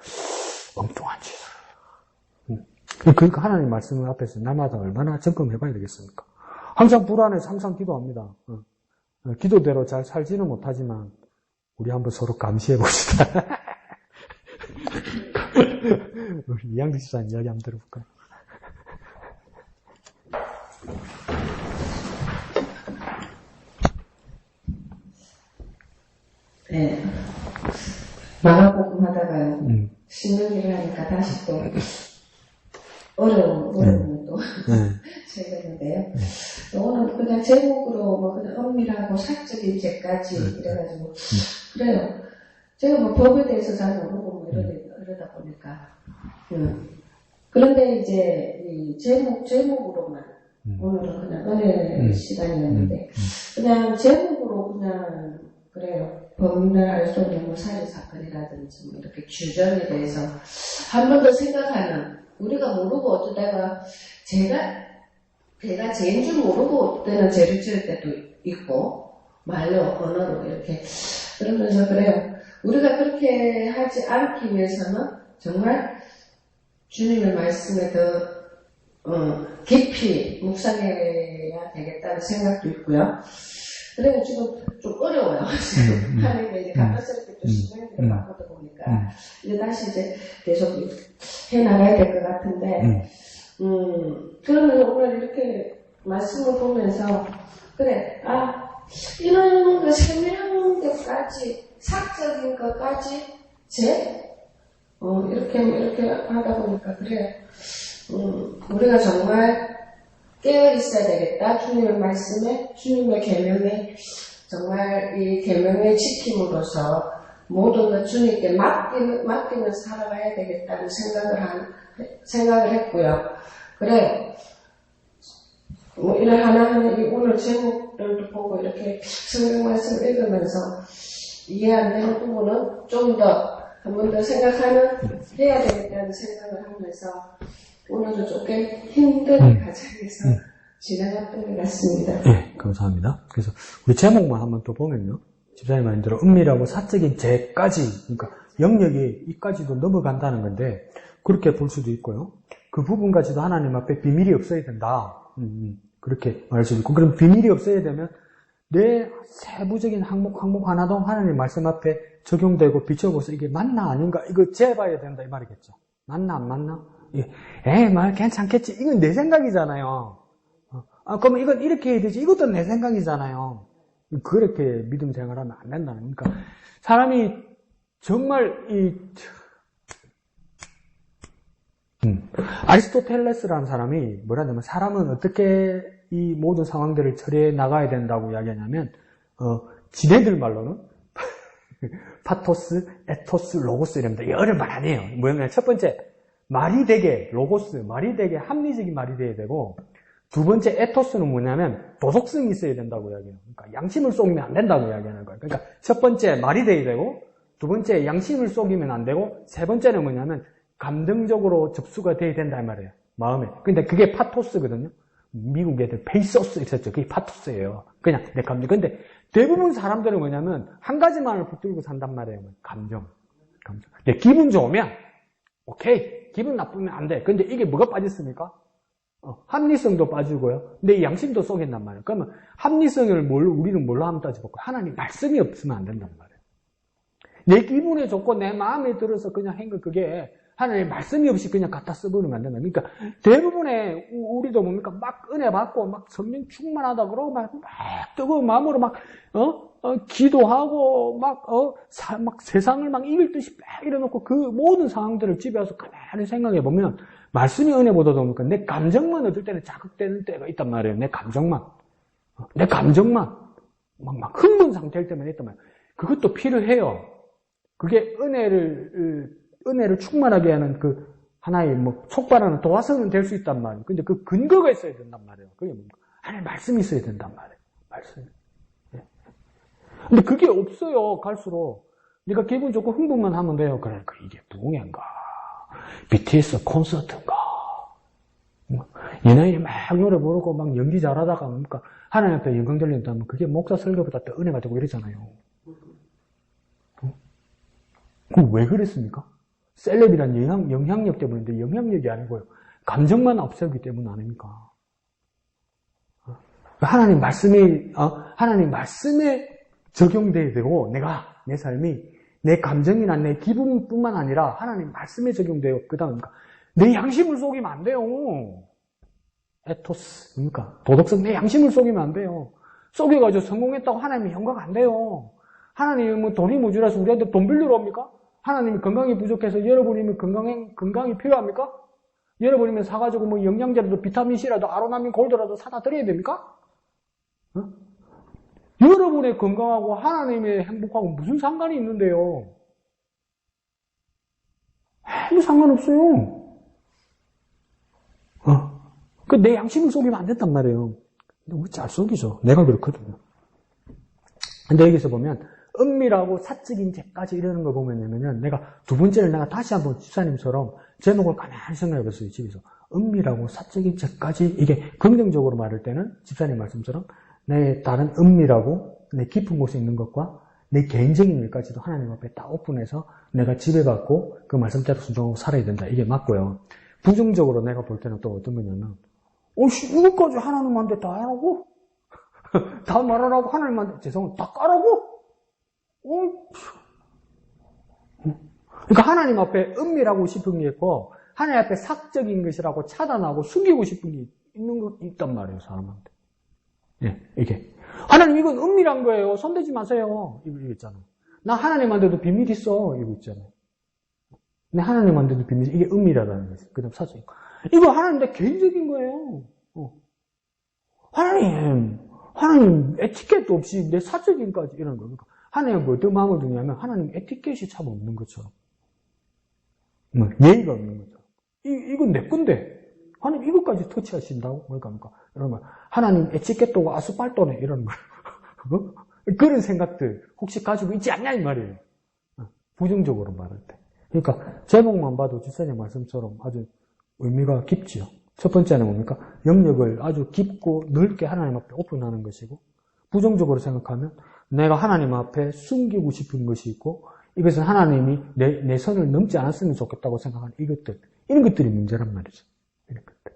엉뚱한 짓을. 그러니까 하나님 말씀 앞에서 날마다 얼마나 점검해봐야 되겠습니까? 항상 불안해서 항상 기도합니다. 기도대로 잘 살지는 못하지만 우리 한번 서로 감시해봅시다. 우리 이양득 집사님 이야기 한번 들어볼까요? 네. 마가복음 하다가 신명기를 하니까 다시 또 어려움을 또 생겼는데요. 오늘 그냥 제목으로 그냥 엄밀하고 사적인 죄까지 이래가지고 그래요. 제가 법에 대해서 잘 모르고 이러다 보니까 그런데 이제 이 제목으로만 오늘은 그냥 은혜 시간이었는데 그냥 제목으로 그냥 그래요. 범인을 알 수 없는 뭐 살인사건이라든지 뭐 이렇게 규정에 대해서 한 번 더 생각하는, 우리가 모르고 어쩌다가 제가 죄인 줄 모르고 어떨 때는 죄를 지을 때도 있고, 말로, 언어로 이렇게. 그러면서 그래요. 우리가 그렇게 하지 않기 위해서는 정말 주님의 말씀에 더 깊이 묵상해야 되겠다는 생각도 있고요. 그래서 지금 좀 어려워요. 하나님의 이제 갑작스럽게 또 신앙들을 바꾸다 보니까 이제 다시 이제 계속 해나가야 될 것 같은데, 그러면 오늘 이렇게 말씀을 보면서 그래, 이런 그 세밀한 것까지, 사적인 것까지 이렇게 하다 보니까 그래, 우리가 정말 깨어 있어야 되겠다. 주님의 말씀에, 주님의 계명에, 정말 이 계명에 지킴으로써 모든 것 주님께 맡기면서 살아가야 되겠다는 생각을 했고요. 그래, 뭐 이런 하나하나 오늘 제목들도 보고 이렇게 성경 말씀을 읽으면서 이해 안 되는 부분은 좀 더 한 번 더 해야 되겠다는 생각을 하면서 오늘도 조금 힘든 과정에서 지나갔던 것 같습니다. 네, 감사합니다. 그래서 우리 제목만 한번 또 보면요. 집사님 말대로 은밀하고 사적인 죄까지, 그러니까 영역이 이까지도 넘어간다는 건데, 그렇게 볼 수도 있고요. 그 부분까지도 하나님 앞에 비밀이 없어야 된다. 그렇게 말할 수 있고, 그럼 비밀이 없어야 되면 내 세부적인 항목 하나도 하나님 말씀 앞에 적용되고 비춰보서 이게 맞나 아닌가, 이거 재봐야 된다 이 말이겠죠. 맞나 안 맞나? 말 괜찮겠지. 이건 내 생각이잖아요. 그러면 이건 이렇게 해야 되지. 이것도 내 생각이잖아요. 그렇게 믿음 생활하면 안 된다는 거니까. 사람이 정말 아리스토텔레스라는 사람이 뭐라냐면, 사람은 어떻게 이 모든 상황들을 처리해 나가야 된다고 이야기하냐면, 지네들 말로는 파토스, 에토스, 로고스 이랍니다. 여러 말 아니에요. 뭐냐면, 첫 번째, 말이 되게, 로고스, 말이 되게 합리적인 말이 돼야 되고, 두 번째, 에토스는 뭐냐면, 도덕성이 있어야 된다고 이야기해요. 그러니까 양심을 속이면 안 된다고 이야기하는 거예요. 그러니까 첫 번째, 말이 돼야 되고, 두 번째, 양심을 속이면 안 되고, 세 번째는 뭐냐면, 감정적으로 접수가 돼야 된다 이 말이에요. 마음에. 근데 그게 파토스거든요. 미국 애들 페이소스 있었죠. 그게 파토스예요. 그냥 내 감정. 근데 대부분 사람들은 뭐냐면 한 가지만을 붙들고 산단 말이에요. 감정. 근데 기분 좋으면 오케이. 기분 나쁘면 안 돼. 근데 이게 뭐가 빠졌습니까? 합리성도 빠지고요. 내 양심도 쏘겠단 말이에요. 그러면 합리성을 우리는 뭘로 하면 따져볼까? 하나님 말씀이 없으면 안 된단 말이에요. 내 기분에 좋고 내 마음에 들어서 그냥 한 거, 그게 하나님 말씀이 없이 그냥 갖다 써버리면 안 된다. 그러니까 대부분의 우리도 뭡니까? 막 은혜 받고 막 성령 충만하다 그러고 막 뜨거운 마음으로 막 기도하고 막 세상을 막 이길 듯이 막 이래놓고 그 모든 상황들을 집에 와서 가만히 생각해 보면 말씀이 은혜보다도 뭡니까? 내 감정만 어떨 때는 자극되는 때가 있단 말이에요. 내 감정만 막 흥분 상태일 때만 있단 말이에요. 그것도 필요해요. 그게 은혜를 충만하게 하는 그 하나의 촉발하는 도화선은 될 수 있단 말이에요. 근데 그 근거가 있어야 된단 말이에요. 그게 뭡니까? 하나님 말씀이 있어야 된단 말이에요. 말씀. 예. 근데 그게 없어요. 갈수록 네가 기분 좋고 흥분만 하면 돼요. 그러니까 이게 부흥회인가, BTS 콘서트인가, 연예인이 막 노래 부르고 막 연기 잘하다가 뭡니까? 하나님 앞에 영광 돌린다면 그게 목사 설교보다 더 은혜가 되고 이러잖아요. 그럼 왜 그랬습니까? 셀럽이란 영향력 때문인데, 영향력이 아니고요. 감정만 앞세우기 때문 아닙니까? 하나님 말씀에 적용돼야 되고, 내 삶이, 내 감정이나 내 기분뿐만 아니라 하나님 말씀에 적용돼요. 그 다음, 내 양심을 속이면 안 돼요. 에토스, 뭡니까? 도덕성, 내 양심을 속이면 안 돼요. 속여가지고 성공했다고 하나님이 영광 안 돼요. 하나님은 돈이 모자라서 우리한테 돈 빌리러 옵니까? 하나님이 건강이 부족해서 여러분이면 건강이 필요합니까? 여러분이면 사가지고 영양제라도 비타민C라도 아로나민 골드라도 사다 드려야 됩니까? 여러분의 건강하고 하나님의 행복하고 무슨 상관이 있는데요? 아무 상관없어요. 내 양심을 속이면 안 된단 말이에요. 근데 우리 잘 속이죠. 내가 그렇거든요. 근데 여기서 보면 은밀하고 사적인 죄까지 이러는 거 보면은 내가 두 번째를 내가 다시 한번 집사님처럼 제목을 가만히 생각해 봤어요. 집에서. 은밀하고 사적인 죄까지 이게 긍정적으로 말할 때는 집사님 말씀처럼 내 다른 은밀하고 내 깊은 곳에 있는 것과 내 개인적인 일까지도 하나님 앞에 다 오픈해서 내가 지배받고 그 말씀대로 순종하고 살아야 된다. 이게 맞고요. 부정적으로 내가 볼 때는 또 어떤 거냐면 이것까지 하나님한테 다 하라고? 다 말하라고 하나님한테 죄송합니다. 다 까라고? 그러니까 하나님 앞에 은밀하고 싶은 게 있고 하나님 앞에 사적인 것이라고 차단하고 숨기고 싶은 게 있단 말이에요. 사람한테. 예, 이게. 하나님 이건 은밀한 거예요. 손대지 마세요. 이거 있잖아요. 나 하나님한테도 비밀 있어. 이거 있잖아요. 내 하나님한테도 비밀, 이게 은밀하다는 거지. 그 다음 사적인 거. 이거 하나님한테 개인적인 거예요. 하나님 에티켓도 없이 내 사적인까지 이런 거. 그러니까 하나님 뭐 어떤 마음을 두냐면 하나님 에티켓이 참 없는 것처럼. 예의가 없는 것처럼. 이건 내 건데. 하나님 이것까지 터치하신다고? 그러니까 여러분 하나님 에티켓도가 아스팔도네 이런 거. 그런 생각들 혹시 가지고 있지 않냐 이 말이에요. 부정적으로 말할 때. 그러니까 제목만 봐도 집사님 말씀처럼 아주 의미가 깊지요. 첫 번째는 뭡니까? 영역을 아주 깊고 넓게 하나님 앞에 오픈하는 것이고, 부정적으로 생각하면 내가 하나님 앞에 숨기고 싶은 것이 있고, 이것은 하나님이 내 선을 넘지 않았으면 좋겠다고 생각하는 이것들, 이런 것들이 문제란 말이죠. 이런 것들.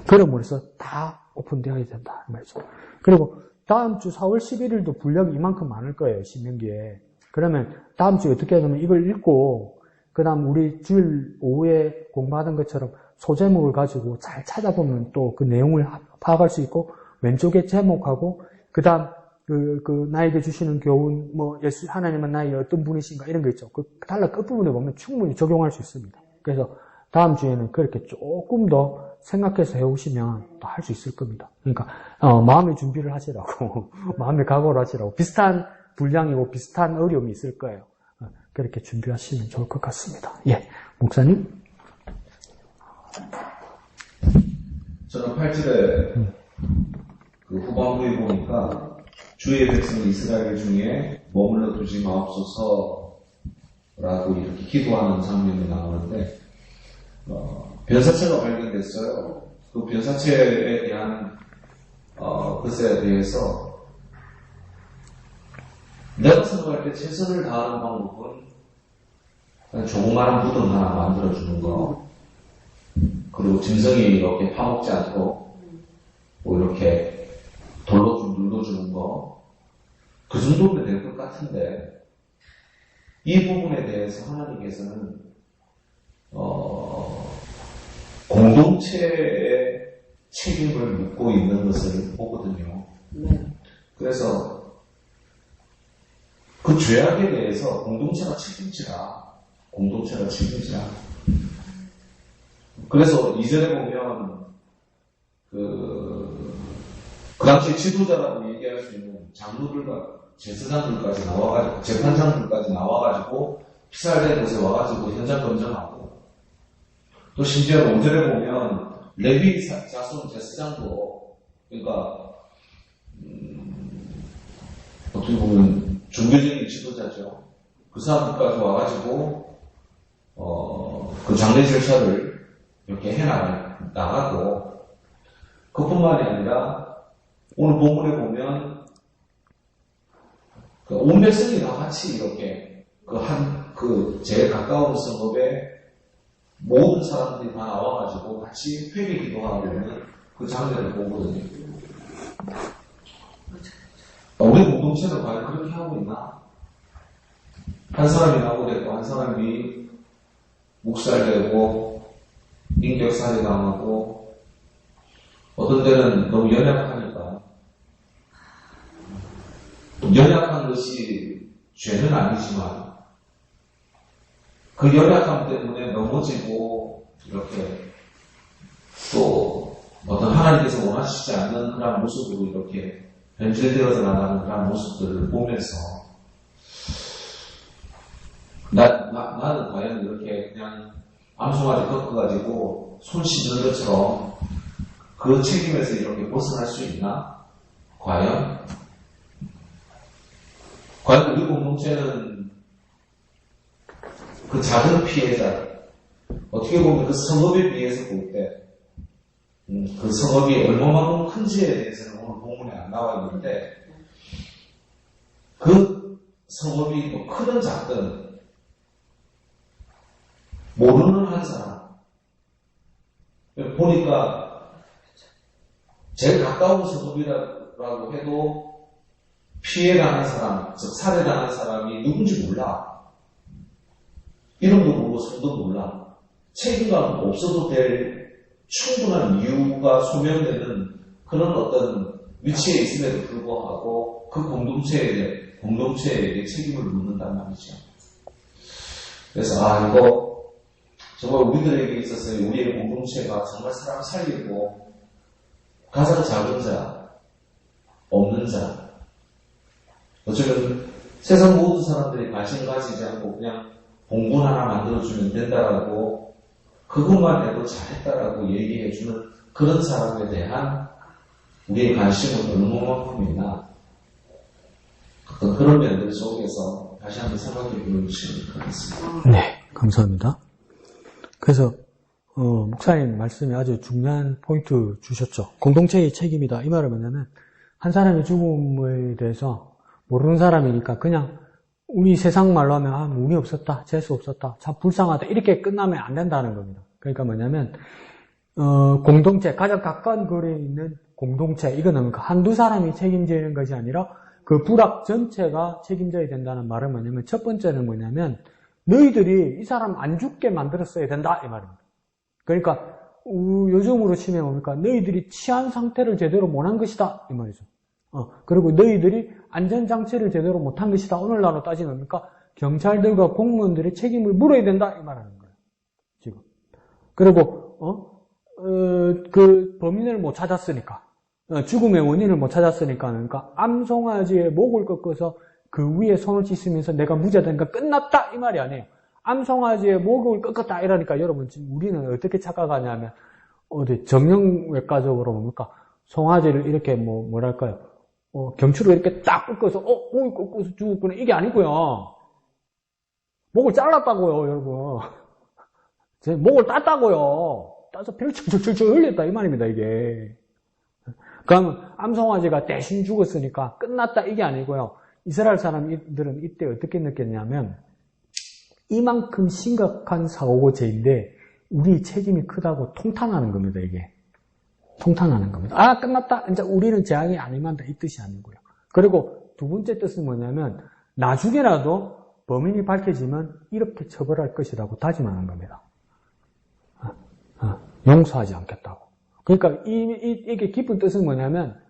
그럼으로써 다 오픈되어야 된다 말이죠. 그리고 다음 주 4월 11일도 분량이 이만큼 많을 거예요. 신명기에. 그러면 다음 주에 어떻게 하냐면 이걸 읽고 그 다음 우리 주일 오후에 공부하던 것처럼 소제목을 가지고 잘 찾아보면 또 그 내용을 파악할 수 있고, 왼쪽에 제목하고 그 다음 그 나에게 주시는 교훈, 예수 하나님은 나의 어떤 분이신가 이런 거 있죠. 그 달라 끝부분에 보면 충분히 적용할 수 있습니다. 그래서 다음 주에는 그렇게 조금 더 생각해서 해오시면 또 할 수 있을 겁니다. 그러니까 마음의 준비를 하시라고 마음의 각오를 하시라고. 비슷한 분량이고 비슷한 어려움이 있을 거예요. 그렇게 준비하시면 좋을 것 같습니다. 예, 목사님. 저는 8절에 그 후반부에 보니까 주의 백성 이스라엘 중에 머물러 두지 마옵소서라고 이렇게 기도하는 장면이 나오는데 변사체가 발견됐어요. 그 변사체에 대한 것에 대해서 내가 생각할 때 최선을 다하는 방법은 그냥 조그마한 무덤 하나 만들어주는 거, 그리고 짐승이 이렇게 파먹지 않도록 이렇게 돌로 좀 눌러주는 거, 그 정도면 될 것 같은데, 이 부분에 대해서 하나님께서는 공동체의 책임을 묻고 있는 것을 보거든요. 그래서 그 죄악에 대해서 공동체가 책임지라. 그래서 2절에 보면 그 당시 지도자라고 얘기할 수 있는 장로들과 제사장들까지 나와가지고, 재판장들까지 나와가지고 피살된 곳에 와가지고 현장 검증하고, 또 심지어 5절에 보면 레위 자손 제사장도, 그러니까 어떻게 보면 종교적인 지도자죠. 그 사람들까지 와가지고 그 장례 절차를 이렇게 해나가고, 그뿐만이 아니라 오늘 본문에 보면 온 백성이 다 같이 이렇게 제일 가까운 성읍에 모든 사람들이 다 나와가지고 같이 회개 기도하고 있는 그 장면을 보거든요. 우리 공동체는 과연 그렇게 하고 있나? 한 사람이 나고되고 한 사람이 묵살되고 인격살해당하고, 어떤 때는 너무 연약하니까, 연약한 것이 죄는 아니지만 그 연약함 때문에 넘어지고 이렇게 또 어떤 하나님께서 원하시지 않는 그런 모습으로 이렇게 변질되어서 나가는 그런 모습들을 보면서 나는 과연 이렇게 그냥 암송아지 꺾어가지고 손 씻는 것처럼 그 책임에서 이렇게 벗어날 수 있나? 과연? 과연 우리 공동체는 그 작은 피해자, 어떻게 보면 그 성업에 비해서 볼 때, 그 성업이 얼마만큼 큰지에 대해서는 오늘 본문에 안 나와 있는데, 그 성업이 뭐 크든 작든, 모르는 한 사람, 보니까 제일 가까운 성업이라고 해도 피해당한 사람, 즉 살해당한 사람이 누군지 몰라. 이름도 모르고 성도 몰라. 책임감 없어도 될 충분한 이유가 소명되는 그런 어떤 위치에 있음에도 불구하고 그 공동체에게 책임을 묻는단 말이죠. 그래서 이거 정말 우리들에게 있어서 우리의 공동체가 정말 사람 살리고 가장 작은 자, 없는 자, 어쩌면 세상 모든 사람들이 관심 가지지 않고 그냥 공분 하나 만들어주면 된다라고 그것만 해도 잘했다라고 얘기해주는 그런 사람에 대한 우리의 관심은 얼마만큼이나 어떤 그런 면들 속에서 다시 한번 생각해 보는 시간이 되겠습니다. 네, 감사합니다. 그래서 목사님 말씀에 아주 중요한 포인트 주셨죠. 공동체의 책임이다. 이 말은 뭐냐면 한 사람의 죽음에 대해서 모르는 사람이니까 그냥 우리 세상 말로 하면 운이 없었다, 재수 없었다, 참 불쌍하다 이렇게 끝나면 안 된다는 겁니다. 그러니까 뭐냐면 공동체, 가장 가까운 거리에 있는 공동체, 이거는 한두 사람이 책임지는 것이 아니라 그 부락 전체가 책임져야 된다는 말은 뭐냐면 첫 번째는 뭐냐면 너희들이 이 사람 안 죽게 만들었어야 된다 이 말입니다. 그러니까 요즘으로 치면 뭡니까? 너희들이 치안 상태를 제대로 못한 것이다 이 말이죠. 그리고 너희들이 안전장치를 제대로 못한 것이다. 오늘날로 따지면 뭡니까? 경찰들과 공무원들의 책임을 물어야 된다 이 말하는 거예요. 지금. 그리고 그 범인을 못 찾았으니까 죽음의 원인을 못 찾았으니까 그러니까 암송아지의 목을 꺾어서 그 위에 손을 씻으면서 내가 무죄되니까 끝났다 이 말이 아니에요. 암송아지의 목을 꺾었다 이러니까 여러분 지금 우리는 어떻게 착각하냐면 어디 정형외과적으로 뭡니까? 송아지를 이렇게 뭐랄까요? 경추로 이렇게 딱 꺾어서 목을 꺾어서 죽었구나 이게 아니고요. 목을 잘랐다고요, 여러분. 제 목을 땄다고요. 따서 피를 철철철 흘렸다 이 말입니다, 이게. 그러면 암송아지가 대신 죽었으니까 끝났다 이게 아니고요. 이스라엘 사람들은 이때 어떻게 느꼈냐면 이만큼 심각한 사고고 죄인데 우리 책임이 크다고 통탄하는 겁니다, 이게. 통탄하는 겁니다. 끝났다. 이제 우리는 재앙이 아니만다 이 뜻이 아니고요. 그리고 두 번째 뜻은 뭐냐면 나중에라도 범인이 밝혀지면 이렇게 처벌할 것이라고 다짐하는 겁니다. 용서하지 않겠다고. 그러니까 이게 깊은 뜻은 뭐냐면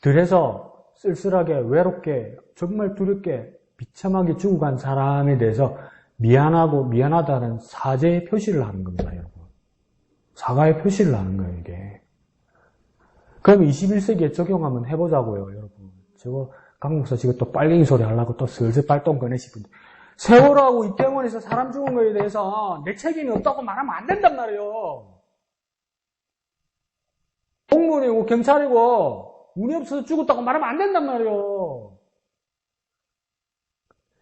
들에서 쓸쓸하게 외롭게 정말 두렵게 비참하게 죽어간 사람에 대해서 미안하다는 사죄의 표시를 하는 겁니다, 여러분. 사과의 표시를 하는 거예요, 이게. 그럼 21세기에 적용하면 해보자고요, 여러분. 강 목사 지금 또 빨갱이 소리 하려고 또 슬슬 발동 꺼내시던데. 세월하고 이태원에서 사람 죽은 거에 대해서 내 책임이 없다고 말하면 안 된단 말이에요. 공무원이고 경찰이고 운이 없어서 죽었다고 말하면 안 된단 말이에요.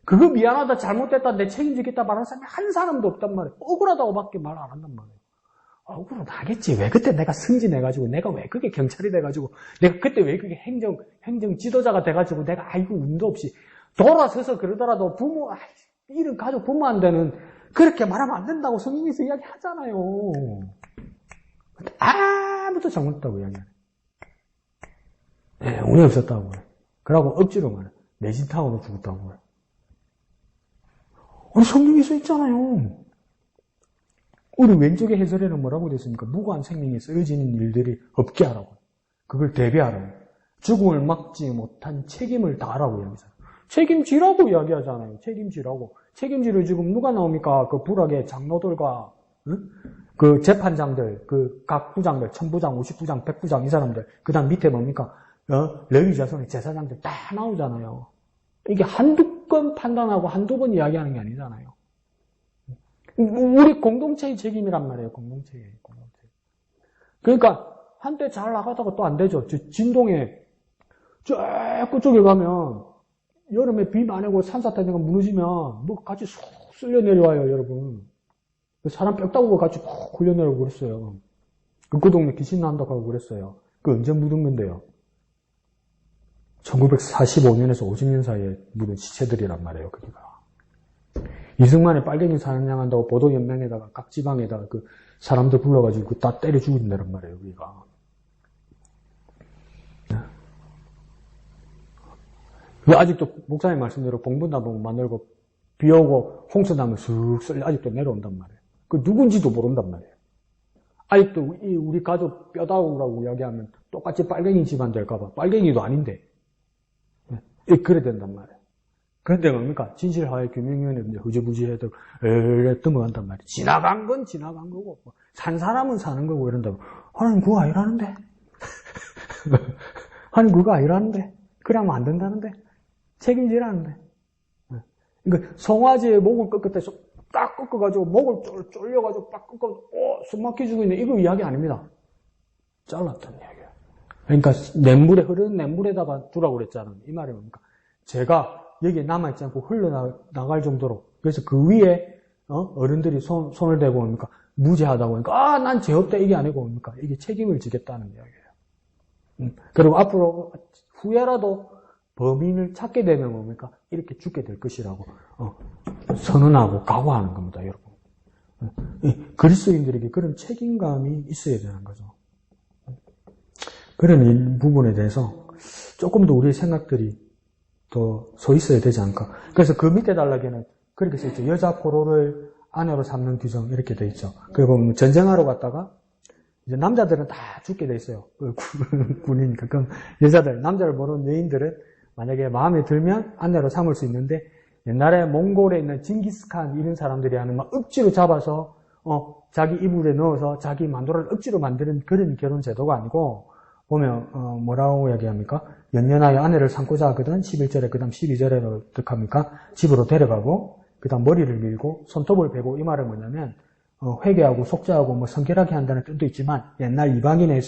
그거 미안하다, 잘못됐다, 내 책임지겠다 말하는 사람이 한 사람도 없단 말이에요. 억울하다고밖에 말 안 한단 말이에요. 억울은 하겠지. 왜 그때 내가 승진해가지고, 내가 왜 그게 경찰이 돼가지고, 내가 그때 왜 그게 행정 지도자가 돼가지고, 내가 운도 없이 돌아서서 그러더라도 이런 가족 부모한테는 그렇게 말하면 안 된다고 성경에서 이야기 하잖아요. 아무도 잘못했다고 이야기하네. 네, 운이 없었다고. 그러고 억지로 말해. 내진탕으로 죽었다고. 우리 성경에서 있잖아요. 우리 왼쪽의 해설에는 뭐라고 됐습니까? 무고한 생명에 쓰여지는 일들이 없게 하라고. 그걸 대비하라고. 죽음을 막지 못한 책임을 다하라고 이야기하잖아요. 책임지라고 이야기하잖아요. 책임지라고. 책임지를 지금 누가 나옵니까? 그 불악의 장로들과 그 재판장들, 그 각 부장들, 1000부장, 50부장, 100부장 이 사람들, 그 다음 밑에 뭡니까? 레위 자손의 제사장들 다 나오잖아요. 이게 한두 건 판단하고 한두 번 이야기하는 게 아니잖아요. 우리 공동체의 책임이란 말이에요. 공동체. 그러니까 한때 잘 나가다가 또 안 되죠. 진동에 저 끝쪽에 가면 여름에 비 많이 오고 산사태가 무너지면 뭐 같이 쑥 쓸려 내려와요, 여러분. 사람 뼈 따고 같이 푹 흘려 내려오고 그랬어요. 그 동네 귀신 난다고 하고 그랬어요. 그 언제 묻은 건데요? 1945년에서 50년 사이에 묻은 시체들이란 말이에요, 거기가. 이승만의 빨갱이 사냥한다고 보도연맹에다가 각 지방에다가 그 사람들 불러가지고 다 때려 죽인다란 말이에요, 여기가. 아직도 목사님 말씀대로 봉분나무 만들고 비 오고 홍수나무 쑥 쓸려 아직도 내려온단 말이에요. 그 누군지도 모른단 말이에요. 아직도 우리 가족 뼈다구라고 이야기하면 똑같이 빨갱이 집안 될까봐 빨갱이도 아닌데 그래 된단 말이에요. 그런데 뭡니까? 진실화해 규명위원회 흐지부지해도 넘어간단 말이에요. 지나간 건 지나간 거고 산 사람은 사는 거고 이런다고. 하나님 그거 아니라는데. 하나님 그거 아니라는데. 그래 하면 안 된다는데. 책임지라는데. 그러니까 송아지의 목을 꺾을 때 딱 꺾어가지고 목을 쫄려가지고 딱 꺾어 숨 막혀주고 있는 이거 이야기 아닙니다. 잘랐던 이야기예요. 그러니까 흐르는 냇물에다가 두라고 그랬잖아요. 이 말이 뭡니까? 제가 여기에 남아있지 않고 흘러나갈 정도로 그래서 그 위에 어른들이 손을 대고 뭡니까? 무죄하다고 하니까 난 죄 없다 이게 아니고 뭡니까? 이게 책임을 지겠다는 이야기예요. 그리고 앞으로 후회라도 범인을 찾게 되면 뭡니까? 이렇게 죽게 될 것이라고 선언하고 각오하는 겁니다, 여러분. 그리스도인들에게 그런 책임감이 있어야 되는 거죠. 그런 부분에 대해서 조금 더 우리의 생각들이 더 서 있어야 되지 않을까. 그래서 그 밑에 단락에는 그렇게 써 있죠. 여자 포로를 아내로 삼는 규정 이렇게 돼 있죠. 그리고 전쟁하러 갔다가 이제 남자들은 다 죽게 돼 있어요. 군이니까. 그럼 여자들, 남자를 모르는 여인들은 만약에 마음에 들면 아내로 삼을 수 있는데 옛날에 몽골에 있는 징기스칸 이런 사람들이 하는 막 억지로 잡아서 자기 이불에 넣어서 자기 만두를 억지로 만드는 그런 결혼 제도가 아니고 보면 뭐라고 이야기합니까? 연년하여 아내를 삼고자 하거든 11절에 그 다음 12절에 어떻게 합니까? 집으로 데려가고 그 다음 머리를 밀고 손톱을 베고 이 말은 뭐냐면 회개하고 속죄하고 뭐 성결하게 한다는 뜻도 있지만 옛날 이방인의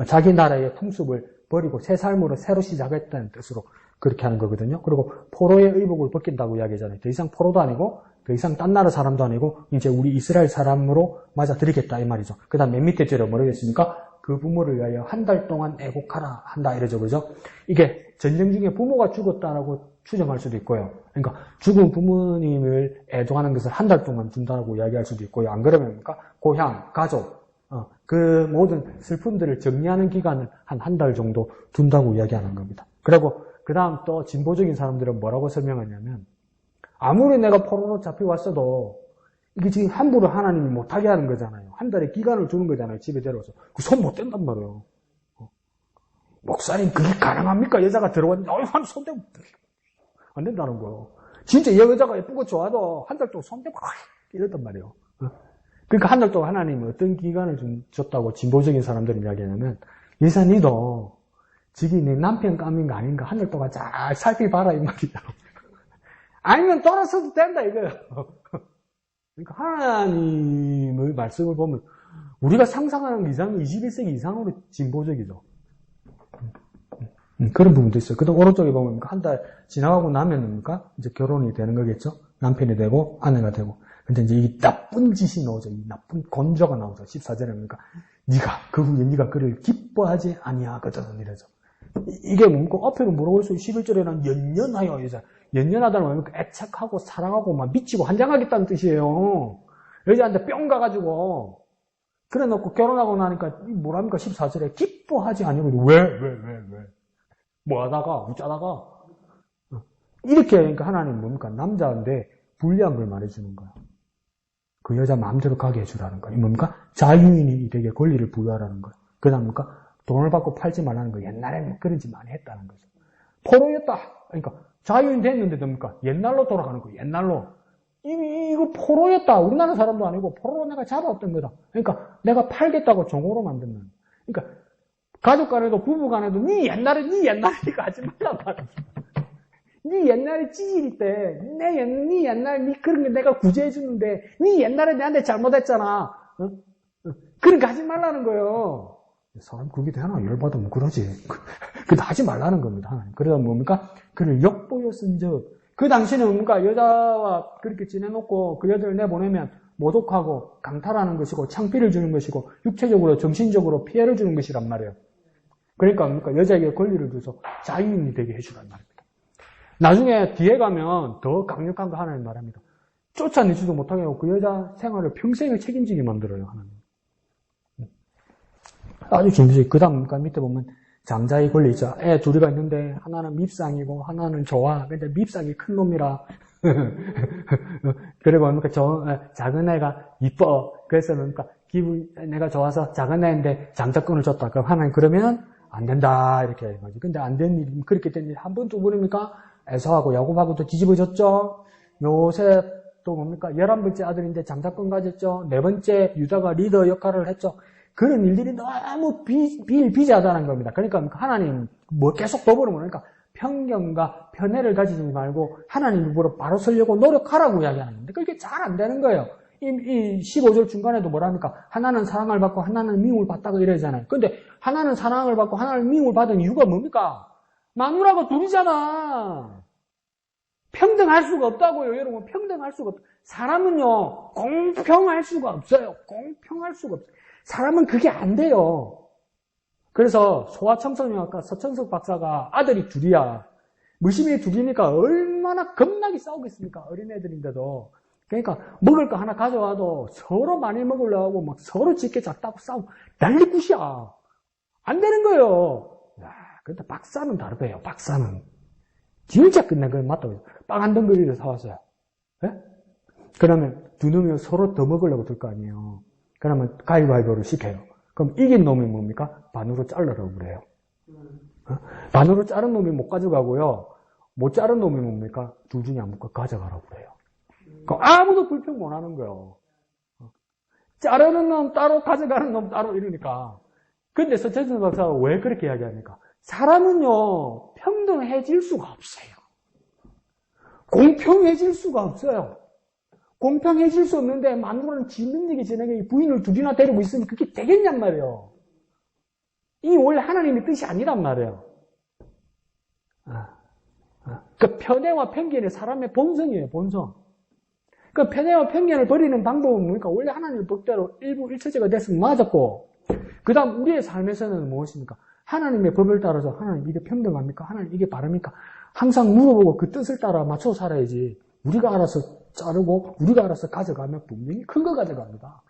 자기 나라의 풍습을 버리고 새 삶으로 새로 시작했다는 뜻으로 그렇게 하는 거거든요. 그리고 포로의 의복을 벗긴다고 이야기하잖아요. 더 이상 포로도 아니고 더 이상 딴 나라 사람도 아니고 이제 우리 이스라엘 사람으로 맞아들이겠다 이 말이죠. 그 다음 맨 밑에 절에 뭐라고 했습니까? 그 부모를 위하여 한 달 동안 애곡하라 한다 이러죠. 그죠? 이게 전쟁 중에 부모가 죽었다라고 추정할 수도 있고요. 그러니까 죽은 부모님을 애동하는 것을 한 달 동안 둔다고 이야기할 수도 있고요. 안 그러면 뭡니까? 고향, 가족, 그 모든 슬픔들을 정리하는 기간을 한 달 정도 둔다고 이야기하는 겁니다. 그리고 그 다음 또 진보적인 사람들은 뭐라고 설명하냐면 아무리 내가 포로로 잡혀왔어도 이게 지금 함부로 하나님이 못하게 하는 거잖아요. 한 달의 기간을 주는 거잖아요. 집에 데려와서. 그 손 못 댄단 말이에요. 목사님 그게 가능합니까? 여자가 들어왔는데 한 손 대고 안 된다는 거예요. 진짜 여자가 예쁘고 좋아도 한 달 동안 손 대고 이랬단 말이에요. 그러니까 한 달 동안 하나님이 어떤 기간을 줬다고 진보적인 사람들은 이야기하냐면 예사 니도 지금 내 남편 감인 거 아닌가 한 달 동안 잘 살펴봐라 이 말이죠. 아니면 돌아서도 된다 이거예요. 그러니까 하나님의 말씀을 보면 우리가 상상하는 이상 21세기 이상으로 진보적이죠. 그런 부분도 있어요. 그 다음 오른쪽에 보면 한 달 지나가고 나면 이제 결혼이 되는 거겠죠. 남편이 되고 아내가 되고. 근데 이제 이 나쁜 짓이 나오죠. 이 나쁜 건조가 나오죠. 14절에 보니까 네가 그 후에 네가 그를 기뻐하지 아니하거든 이러죠. 이게 뭡니까? 앞에는 뭐라고 했어요? 11절에는 연연하여 여자. 연연하다는 뭡니까? 애착하고 사랑하고 막 미치고 환장하겠다는 뜻이에요. 여자한테 뿅 가가지고 그래 놓고 결혼하고 나니까 뭐랍니까? 14절에 기뻐하지 아니하거든. 왜? 뭐 하다가 웃자다가 이렇게 하니까 하나님 뭡니까? 남자인데 불리한 걸 말해주는 거야. 그 여자 마음대로 가게 해주라는 거야. 이 뭡니까? 자유인이 되게 권리를 부여하라는 거야. 그 다음 뭡니까? 돈을 받고 팔지 말라는 거. 옛날에는 그런 짓 많이 했다는 거죠. 포로였다. 그러니까 자유인 됐는데도 뭡니까? 옛날로 돌아가는 거야. 옛날로. 이거 포로였다. 우리나라 사람도 아니고 포로로 내가 잡아왔던 거다. 그러니까 내가 팔겠다고 종으로 만든 건. 그러니까 가족 간에도 부부 간에도 네 옛날에 이거 하지 말란 말이야. 네 옛날에 찌질이 때, 네 옛날 네 그런 게 내가 구제해 주는데, 네 옛날에 내한테 잘못했잖아. 그런 거 하지 말라는 거예요. 사람 그게 되나? 열받으면 그러지. 그거 하지 말라는 겁니다. 하나님. 그래서 뭡니까? 그를 역보여 쓴즉. 그 당시는 뭡니까? 여자와 그렇게 지내놓고 그 여자를 내보내면 모독하고 강탈하는 것이고 창피를 주는 것이고 육체적으로 정신적으로 피해를 주는 것이란 말이에요. 그러니까 뭡니까? 여자에게 권리를 줘서 자유인이 되게 해주란 말입니다. 나중에 뒤에 가면 더 강력한 거 하나님 말합니다. 쫓아내지도 못하게 하고 그 여자 생활을 평생을 책임지게 만들어요. 하나님. 아주 준비적. 그 다음 밑에 보면 장자의 권리 있죠. 애 둘이가 있는데 하나는 밉상이고 하나는 좋아. 근데 밉상이 큰 놈이라. 그리고 뭡니까? 작은 애가 이뻐. 그래서 뭡니까? 내가 좋아서 작은 애인데 장자권을 줬다. 그럼 하나님 그러면 안 된다. 이렇게 하는 거지. 근데 안 된 일, 그렇게 된 일 한 번, 두 번입니까? 에서하고 야곱하고도 뒤집어졌죠. 요셉 또 뭡니까? 11번째 아들인데 장자권 가졌죠. 4번째 유다가 리더 역할을 했죠. 그런 일들이 너무 비일비재하다는 겁니다. 그러니까 하나님 뭐 계속 더불으면 그러니까 편견과 편애를 가지지 말고 하나님 입으로 바로 서려고 노력하라고 이야기하는 건데 그게 잘 안 되는 거예요. 이 15절 중간에도 뭐랍니까? 하나는 사랑을 받고 하나는 미움을 받다가 이러잖아요. 근데 하나는 사랑을 받고 하나는 미움을 받은 이유가 뭡니까? 마누라가 둘이잖아. 평등할 수가 없다고요. 여러분 평등할 수가 없어요. 사람은요 공평할 수가 없어요. 공평할 수가 없어요. 사람은 그게 안 돼요. 그래서 소아청소년학과 서천석 박사가 아들이 둘이야. 무심히 둘이니까 얼마나 겁나게 싸우겠습니까? 어린애들인데도. 그러니까 먹을 거 하나 가져와도 서로 많이 먹으려고 하고 막 서로 짙게 작다고 싸우고 난리굿이야. 안 되는 거예요. 야, 근데 박사는 다르대요. 박사는. 진짜 끝내 그걸 맞다고. 빵 한 덩어리를 사왔어요. 네? 그러면 두 놈이 서로 더 먹으려고 들 거 아니에요. 그러면 가위바위보를 시켜요. 그럼 이긴 놈이 뭡니까? 반으로 자르라고 그래요. 반으로 자른 놈이 못 가져가고요. 못 자른 놈이 뭡니까? 둘 중에 한 번 가져가라고 그래요. 그럼 아무도 불평 못 하는 거예요. 자르는 놈 따로 가져가는 놈 따로 이러니까. 근데 서천석 박사가 왜 그렇게 이야기합니까? 사람은요 평등해질 수가 없어요. 공평해질 수가 없어요. 공평해질 수 없는데 마누라는 지 능력이 지나게 부인을 둘이나 데리고 있으면 그게 되겠냔 말이에요. 이 원래 하나님의 뜻이 아니란 말이에요. 그 편애와 편견이 사람의 본성이에요. 본성. 그 편애와 편견을 버리는 방법은 뭡니까? 원래 하나님의 법대로 일부 일처제가 됐으면 맞았고 그 다음 우리의 삶에서는 무엇입니까? 하나님의 법을 따라서 하나님 이게 평등합니까? 하나님 이게 바릅니까? 항상 물어보고 그 뜻을 따라 맞춰 살아야지. 우리가 알아서 자르고 우리가 알아서 가져가면 분명히 큰 거 가져갑니다.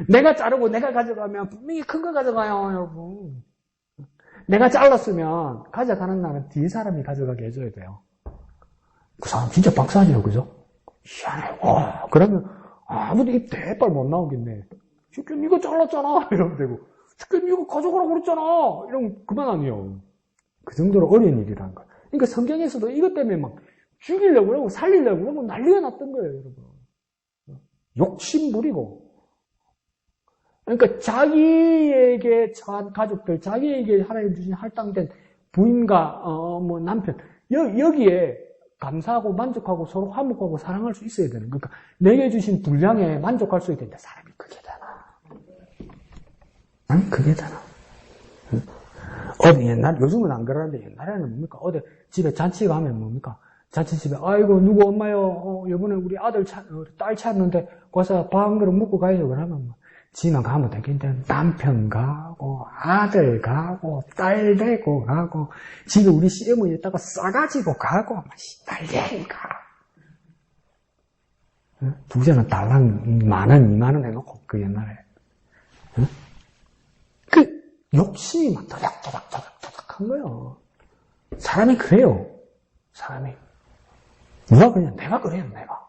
내가 자르고 내가 가져가면 분명히 큰 거 가져가요, 여러분. 내가 잘랐으면 가져가는 날은 뒤에 사람이 가져가게 해줘야 돼요. 그 사람 진짜 박사지요, 그죠? 희한해. 그러면 아무도 입 대빨 못 나오겠네. 지금 이거 잘랐잖아. 이러면 되고. 지금 이거 가져가라고 그랬잖아. 이러면 그만 아니에요. 그 정도로 어려운 일이라는 거예요. 그러니까 성경에서도 이것 때문에 막 죽이려고 그러고 살리려고 그러고 난리가 났던 거예요, 여러분. 욕심 부리고. 그러니까 자기에게 처한 가족들, 자기에게 하나님 주신 할당된 부인과 뭐 남편 여기에 감사하고 만족하고 서로 화목하고 사랑할 수 있어야 되는. 그러니까 내게 주신 분량에 만족할 수 있는데 사람이 그게 되나? 아니 그게 되나? 어디 옛날 요즘은 안 그러는데 옛날에는 뭡니까? 어디 집에 잔치가 하면 뭡니까? 잔치집에 아이고 누구 엄마요? 이번에 우리 아들 딸 찾는데 가서 밥 한 그릇 먹고 가야죠. 그러면 뭐 지만 가면 되겠는데 남편 가고 아들 가고 딸 데리고 가고 집에 우리 시어머니에다가 싸가지고 가고 난리니까. 두째는 달랑 10,000원, 20,000원 해놓고 그 옛날에 그 욕심이 막 도닥도닥한 거예요. 사람이 그래요. 사람이 누가 그냥 내가 그래요. 내가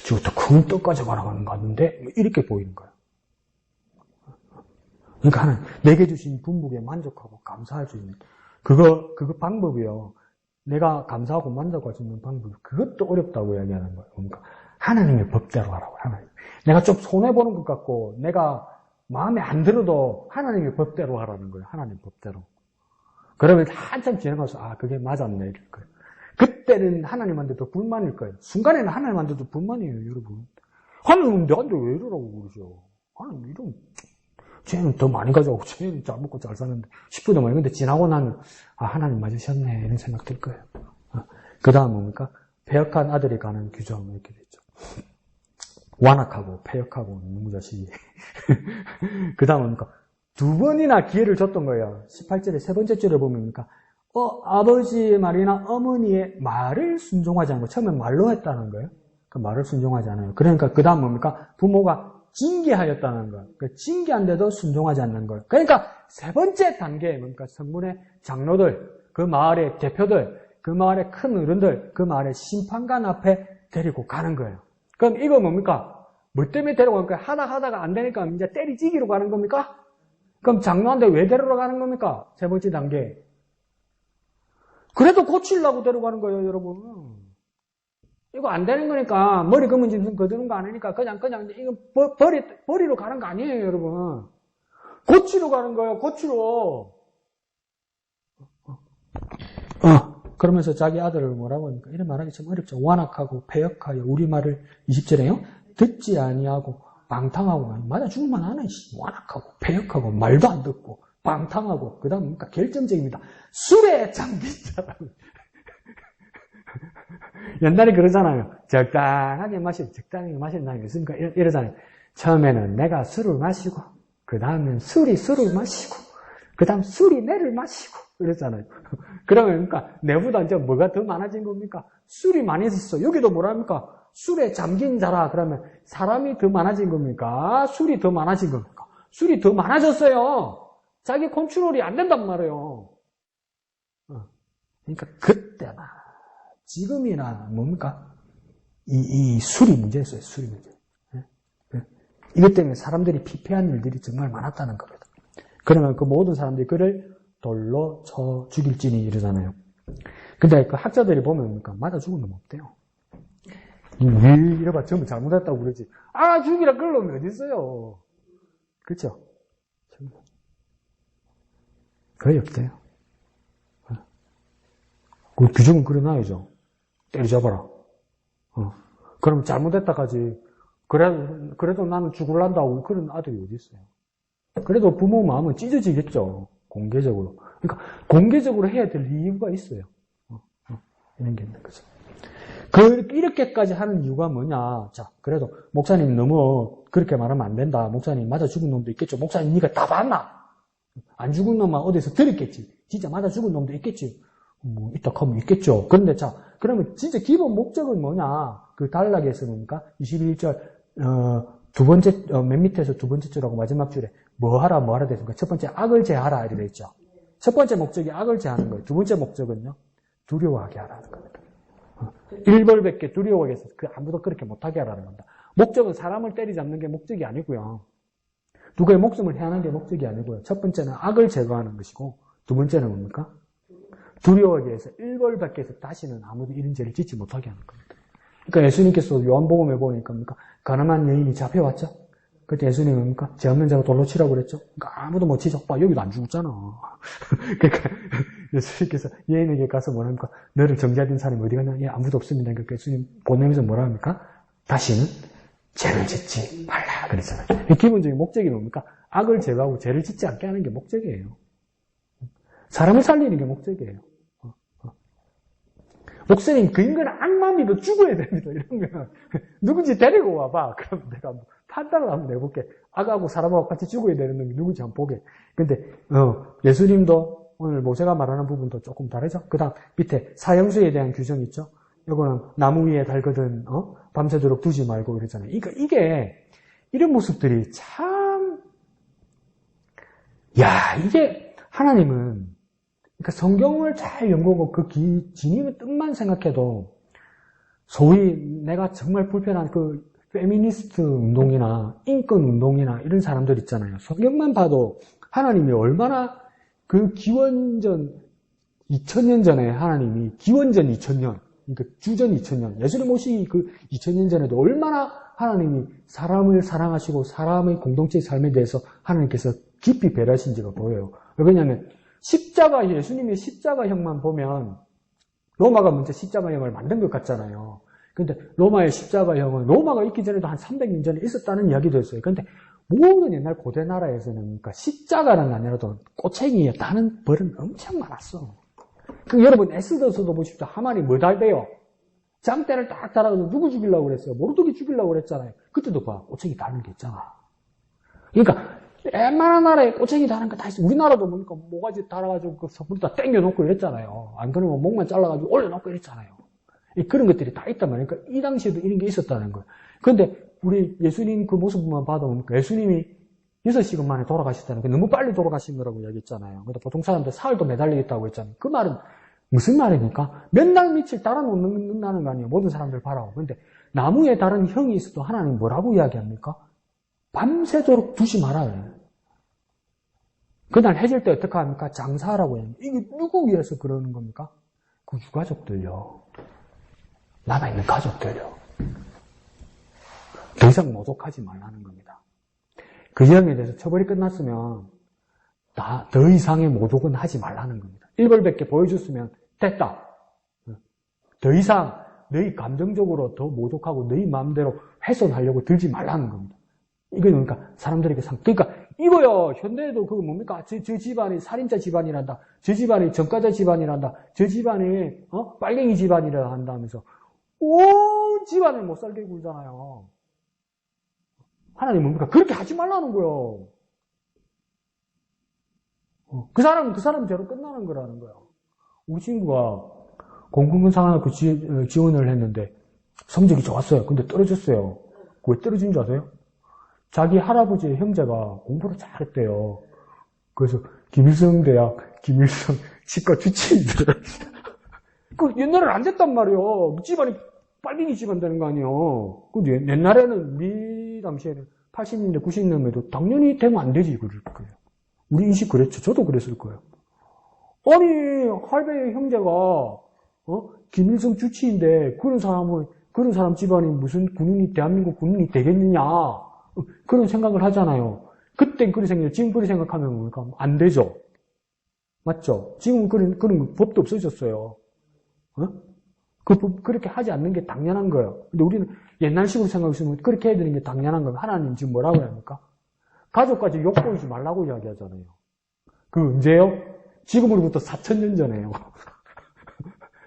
지금부터 큰 떡까지 가라가는 거 같은데 이렇게 보이는 거예요. 그러니까 하나님 내게 주신 분복에 만족하고 감사할 수 있는 그거 방법이요. 내가 감사하고 만족할 수 있는 방법 그것도 어렵다고 이야기하는 거예요. 그러니까 하나님의 법대로 하라고. 하나님 내가 좀 손해보는 것 같고 내가 마음에 안 들어도 하나님의 법대로 하라는 거예요. 하나님 법대로. 그러면 한참 지나가서 그게 맞았네 이럴 거예요. 그때는 하나님한테도 불만일 거예요. 순간에는 하나님한테도 불만이에요, 여러분. 하나님은 내한테 왜 이러라고 그러죠? 하나님 이런 쟤는 더 많이 가져오고 쟤는 잘 먹고 잘 사는데 10분 더 많이. 근데 지나고 나면 하나님 맞으셨네 이런 생각 들 거예요. 그 다음 뭡니까? 패역한 아들이 가는 규정 이렇게 됐죠. 완악하고 패역하고 너무 자식이. 그 다음 뭡니까? 2번이나 기회를 줬던 거예요. 18절에 세 번째 줄에 보면 뭡니까? 아버지의 말이나 어머니의 말을 순종하지 않고 처음에 말로 했다는 거예요. 그 말을 순종하지 않아요. 그러니까 그 다음 뭡니까? 부모가 징계하였다는 거. 그 징계한데도 순종하지 않는 거. 그러니까 세 번째 단계 뭡니까? 성문의 장로들, 그 마을의 대표들, 그 마을의 큰 어른들, 그 마을의 심판관 앞에 데리고 가는 거예요. 그럼 이거 뭡니까? 뭐 때문에 데리고 가는 거예요? 하다가 안 되니까 이제 때리지기로 가는 겁니까? 그럼 장로한테 왜 데리러 가는 겁니까? 세 번째 단계. 그래도 고치려고 데려가는 거예요, 여러분. 이거 안 되는 거니까, 머리 검은 짐승 거두는 거 아니니까, 그냥, 이거 버리러 가는 거 아니에요, 여러분. 고치러 가는 거예요, 고치러. 그러면서 자기 아들을 뭐라고 합니까? 이런 말하기 참 어렵죠. 완악하고, 패역하여, 우리 말을 20절에요. 듣지 아니하고, 방탕하고, 맞아 죽을만 하네, 완악하고, 패역하고, 말도 안 듣고, 방탕하고, 그 다음 뭡니까? 결정적입니다. 술에 잠긴 사람. 옛날에 그러잖아요. 적당하게 마신다는 게 있으니까 이러잖아요. 처음에는 내가 술을 마시고, 그 다음엔 술이 술을 마시고, 그 다음 술이 내를 마시고, 이랬잖아요. 그러면 그러니까 내보다 이제 뭐가 더 많아진 겁니까? 술이 많이 있었어. 여기도 뭐랍니까? 술에 잠긴 자라. 그러면 사람이 더 많아진 겁니까? 술이 더 많아진 겁니까? 술이 더 많아졌어요. 자기 컨트롤이 안 된단 말이에요. 그러니까 그때나 지금이나 뭡니까? 이 술이 문제였어요. 술이 문제. 이것 때문에 사람들이 피폐한 일들이 정말 많았다는 겁니다. 그러면 그 모든 사람들이 그를 돌로 쳐 죽일지니 이러잖아요. 근데 그 학자들이 보면 뭡니까? 맞아 죽은 놈 없대요. 이래봐 전부 잘못했다고 그러지. 죽이라 그럴 놈이 어디 있어요? 그렇죠? 거의 없대요. 그 규정은 그려놔야죠. 때려잡아라. 그럼 잘못했다까지 그래도 나는 죽을란다고 그런 아들이 어디 있어요? 그래도 부모 마음은 찢어지겠죠. 공개적으로. 그러니까 공개적으로 해야 될 이유가 있어요. 이런 게 있는 거죠. 이렇게까지 하는 이유가 뭐냐? 자, 그래도 목사님 너무 그렇게 말하면 안 된다. 목사님 맞아 죽은 놈도 있겠죠. 목사님 네가 다 봤나? 안 죽은 놈만 어디서 들었겠지. 진짜 맞아 죽은 놈도 있겠지. 뭐 있다 하면 있겠죠. 그런데 자, 그러면 진짜 기본 목적은 뭐냐? 그 단락에서 뭡니까? 21절 두 번째 맨 밑에서 두 번째 줄하고 마지막 줄에 뭐 하라 됐습니까? 첫 번째 악을 제하라 이렇게 있죠. 첫 번째 목적이 악을 제하는 거예요. 두 번째 목적은요. 두려워하게 하라는 겁니다. 일벌백계 두려워하게 해서 아무도 그렇게 못하게 하라는 겁니다. 목적은 사람을 때리잡는 게 목적이 아니고요. 누구의 목숨을 해하는 게 목적이 아니고요. 첫 번째는 악을 제거하는 것이고 두 번째는 뭡니까? 두려워하게 해서 일벌백계에서 다시는 아무도 이런 죄를 짓지 못하게 하는 겁니다. 그러니까 예수님께서 요한복음에 보니까 뭡니까? 가늠한 여인이 잡혀왔죠? 그때 예수님은 뭡니까? 죄 없는 자가 돌로 치라고 그랬죠? 그러니까 아무도 못 치죠. 여기도 안 죽었잖아. 그러니까 예수님께서 여인에게 가서 뭐랍니까? 너를 정죄하던 사람이 어디 갔냐? 아무도 없습니다. 그러니까 예수님 보내면서 뭐라 합니까? 다시는 죄를 짓지 말라 그랬잖아요. 기본적인 목적이 뭡니까? 악을 제거하고 죄를 짓지 않게 하는 게 목적이에요. 사람을 살리는 게 목적이에요. 목사님, 그 인간은 악마 믿어 죽어야 됩니다. 이러면 누군지 데리고 와봐. 그럼 내가 판단을 한번 해볼게. 악하고 사람하고 같이 죽어야 되는 놈이 누군지 한번 보게. 근데 예수님도 오늘 모세가 말하는 부분도 조금 다르죠. 그 다음 밑에 사형수에 대한 규정이 있죠. 이거는 나무 위에 달거든 밤새도록 두지 말고 그러잖아요. 그러니까 이게 이런 모습들이 참 이게 하나님은 그러니까 성경을 잘 연구하고 그 진입의 뜻만 생각해도 소위 내가 정말 불편한 그 페미니스트 운동이나 인권 운동이나 이런 사람들 있잖아요. 성경만 봐도 하나님이 얼마나 그 기원전 2000년 전에 하나님이 기원전 2000년 그러니까 주전 2000년 예수님 오시기 그 2000년 전에도 얼마나 하나님이 사람을 사랑하시고 사람의 공동체의 삶에 대해서 하나님께서 깊이 배려하신지가 보여요. 왜냐하면 예수님의 십자가형만 보면 로마가 먼저 십자가형을 만든 것 같잖아요. 근데 로마의 십자가형은 로마가 있기 전에도 한 300년 전에 있었다는 이야기도 했어요. 근데 모든 옛날 고대 나라에서는 그러니까 십자가는 아니라도 꼬챙이였다는 벌은 엄청 많았어. 그 여러분 에스더서도 보십시오. 하만이 뭐 달대요? 장대를 딱 달아가지고 누구 죽이려고 그랬어요? 모르드게 죽이려고 그랬잖아요. 그때도 봐. 꼬챙이 다는 게 있잖아. 그러니까 웬만한 나라에 꼬챙이 다는 거 다 있어. 우리나라도 보니까 모가지 달아가지고 그 선물다 땡겨놓고 이랬잖아요. 안 그러면 목만 잘라가지고 올려놓고 이랬잖아요. 그런 것들이 다 있단 말이에요. 그러니까 이 당시에도 이런 게 있었다는 거예요. 그런데 우리 예수님 그 모습만 봐도 예수님이 6시간 만에 돌아가셨다는 게 너무 빨리 돌아가신 거라고 이야기했잖아요. 근데 보통 사람들 사흘도 매달리겠다고 했잖아요. 그 말은 무슨 말입니까? 몇 날 며칠 달아놓는다는 거 아니에요. 모든 사람들 바라고. 근데 나무에 다른 형이 있어도 하나님 뭐라고 이야기합니까? 밤새도록 두지 말아요. 그날 해질 때 어떻게 합니까? 장사하라고 해요. 이게 누구 위해서 그러는 겁니까? 그 유가족들요. 남아있는 가족들요. 더 이상 모독하지 말라는 겁니다. 그 형에 대해서 처벌이 끝났으면 더 이상의 모독은 하지 말라는 겁니다. 1벌밖에 보여줬으면 됐다. 더 이상 너희 감정적으로 더 모독하고 너희 마음대로 훼손하려고 들지 말라는 겁니다. 이거 그러니까 사람들에게 그러니까 이거요. 현대에도 그거 뭡니까? 저 집안이 살인자 집안이란다. 저 집안이 전과자 집안이란다. 저 집안이 빨갱이 집안이라 한다면서 온 집안을 못 살게 굴잖아요. 하나님 뭡니까? 그렇게 하지 말라는 거예요. 그 사람은 죄로 끝나는 거라는 거예요. 우리 친구가 공군상학교 지원을 했는데 성적이 좋았어요. 근데 떨어졌어요. 왜 떨어진 줄 아세요? 자기 할아버지의 형제가 공부를 잘했대요. 그래서 김일성 대학, 김일성 치과 주치의들. 그 옛날에는 안 됐단 말이에요. 집안이 빨갱이 집안 되는 거 아니에요. 근데 옛날에는 우리 당시에는 80년대, 90년대에도 당연히 되면 안 되지, 그럴 거예요. 우리 인식 그랬죠. 저도 그랬을 거예요. 아니, 할배의 형제가, 김일성 주치인데, 그런 사람 집안이 무슨 대한민국 군인이 되겠느냐. 그런 생각을 하잖아요. 그땐 그런 생각, 지금 그런 생각하면 뭡니까? 안 되죠. 맞죠? 지금 그런 법도 없어졌어요. 그렇게 하지 않는 게 당연한 거예요. 근데 우리는 옛날식으로 생각했으면 그렇게 해야 되는 게 당연한 거예요. 하나님 지금 뭐라고 해야 합니까? 가족까지 욕 보이지 말라고 이야기하잖아요. 그 언제요? 지금으로부터 4,000년 전에요.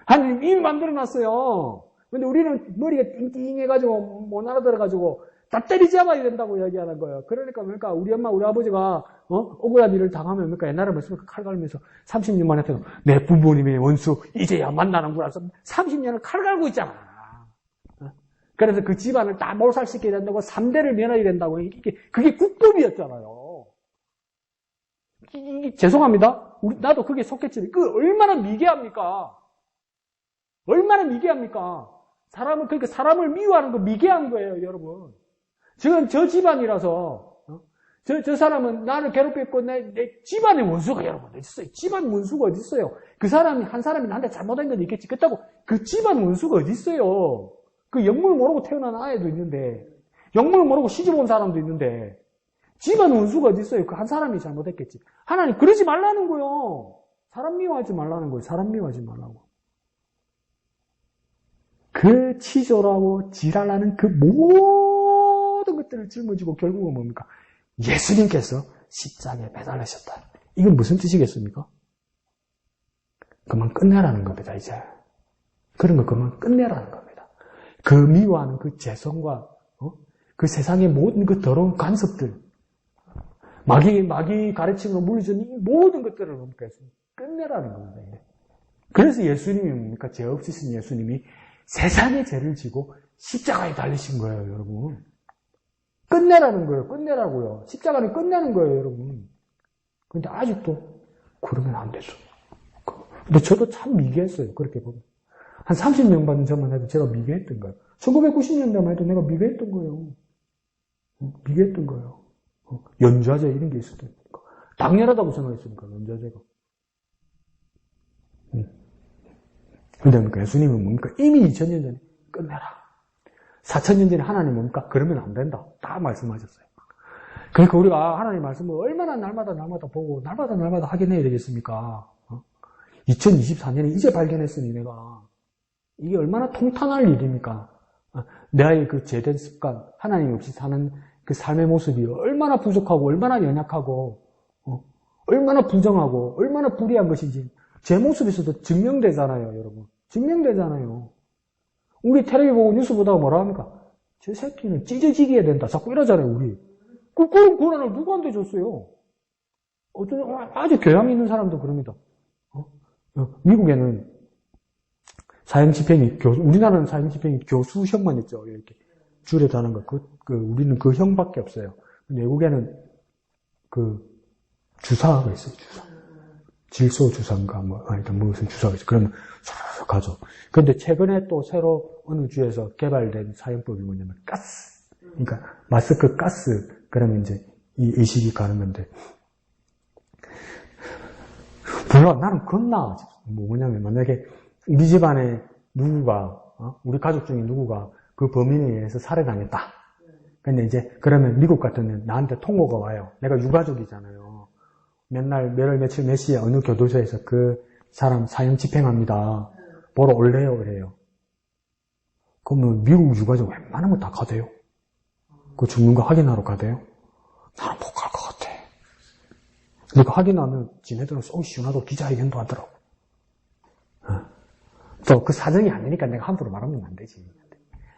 하나님 이미 만들어놨어요. 근데 우리는 머리가 띵띵해가지고 못 알아들어가지고 다 때리잡아야 된다고 이야기하는 거예요. 그러니까 우리 엄마, 우리 아버지가 억울한 일을 당하면 옛날에 무슨 칼 갈면서 30년 만에 내 부모님의 원수 이제야 만나는구나. 30년을 칼 갈고 있잖아. 그래서 그 집안을 다 몰살시켜야 된다고 3대를 면해야 된다고 그게 국법이었잖아요. 죄송합니다. 나도 그게 속했지. 얼마나 미개합니까? 얼마나 미개합니까? 그러니까 사람을 미워하는 거 미개한 거예요, 여러분. 지금 저 집안이라서, 저 사람은 나를 괴롭혔고, 내 집안의 원수가 여러분 어디 있어요? 집안 원수가 어디 있어요? 한 사람이 나한테 잘못한 건 있겠지. 그렇다고 그 집안 원수가 어디 있어요? 그 영물 모르고 태어난 아이도 있는데, 영물 모르고 시집 온 사람도 있는데, 집안 원수가 어디 있어요? 그 한 사람이 잘못했겠지. 하나님 그러지 말라는 거요. 사람 미워하지 말라는 거예요. 사람 미워하지 말라고. 그 치졸하고 지랄하는 그 모든 것들을 짊어지고 결국은 뭡니까? 예수님께서 십자가에 매달리셨다. 이건 무슨 뜻이겠습니까? 그만 끝내라는 겁니다, 이제. 그런 거 그만 끝내라는 겁니다. 그 미워하는 그 죄성과 그 세상의 모든 그 더러운 간섭들, 마귀 가르침으로 물리준 이 모든 것들을 뭡니까? 끝내라는 겁니다. 그래서 예수님이 뭡니까? 죄 없으신 예수님이 세상의 죄를 지고 십자가에 달리신 거예요, 여러분. 끝내라는 거예요. 끝내라고요. 십자가는 끝내는 거예요, 여러분. 근데 아직도 그러면 안 되죠. 근데 저도 참 미개했어요, 그렇게 보면. 한 30년 전만 해도 제가 미개했던 거예요. 1990년대만 해도 내가 미개했던 거예요. 미개했던 거예요. 연좌제 이런 게 있었던 거니까. 당연하다고 생각했으니까, 연좌제가. 근데 예수님은 뭡니까? 이미 2000년 전에 끝내라. 4000년 전에 하나님 뭡니까? 그러면 안 된다. 다 말씀하셨어요. 그러니까 우리가 하나님 말씀을 얼마나 날마다 보고 날마다 확인해야 되겠습니까? 2024년에 이제 발견했으니 내가 이게 얼마나 통탄할 일입니까? 나의 그 죄된 습관, 하나님 없이 사는 그 삶의 모습이 얼마나 부족하고 얼마나 연약하고 얼마나 부정하고 얼마나 불의한 것인지 제 모습에서도 증명되잖아요, 여러분. 증명되잖아요. 우리 텔레비 보고 뉴스 보다가 뭐라 합니까? 저 새끼는 찢어지게 된다. 자꾸 이러잖아요, 우리. 그런 권한을 누구한테 줬어요? 아주 교양 있는 사람도 그럽니다. 미국에는 사형집행이, 우리나라는 사형집행이 교수형만 있죠. 이렇게 줄에 다는 거. 우리는 그 형밖에 없어요. 외국에는 주사가 있어요, 주사. 질소 주사인가, 무슨 주사가 있어요. 그러면 쫙 가죠. 근데 최근에 또 새로 어느 주에서 개발된 사형법이 뭐냐면 가스. 그러니까 마스크 가스. 그러면 이제 이 의식이 가는 건데. 물론 나는 겁나. 뭐냐면 만약에 우리 집안에 누구가, 우리 가족 중에 누구가 그 범인에 의해서 살해당했다. 근데 이제 그러면 미국 같은 데는 나한테 통보가 와요. 내가 유가족이잖아요. 맨날 몇월 며칠 몇 시에 어느 교도소에서 그 사람 사형 집행합니다. 보러 올래요? 그래요. 그러면 미국 유가족 웬만하면 다 가대요. 그 죽는 거 확인하러 가대요. 나는 못 갈 것 같아. 그러니까 확인하면 지네들은 속 시원하고 기자회견도 하더라고. 또 그 사정이 아니니까 내가 함부로 말하면 안 되지.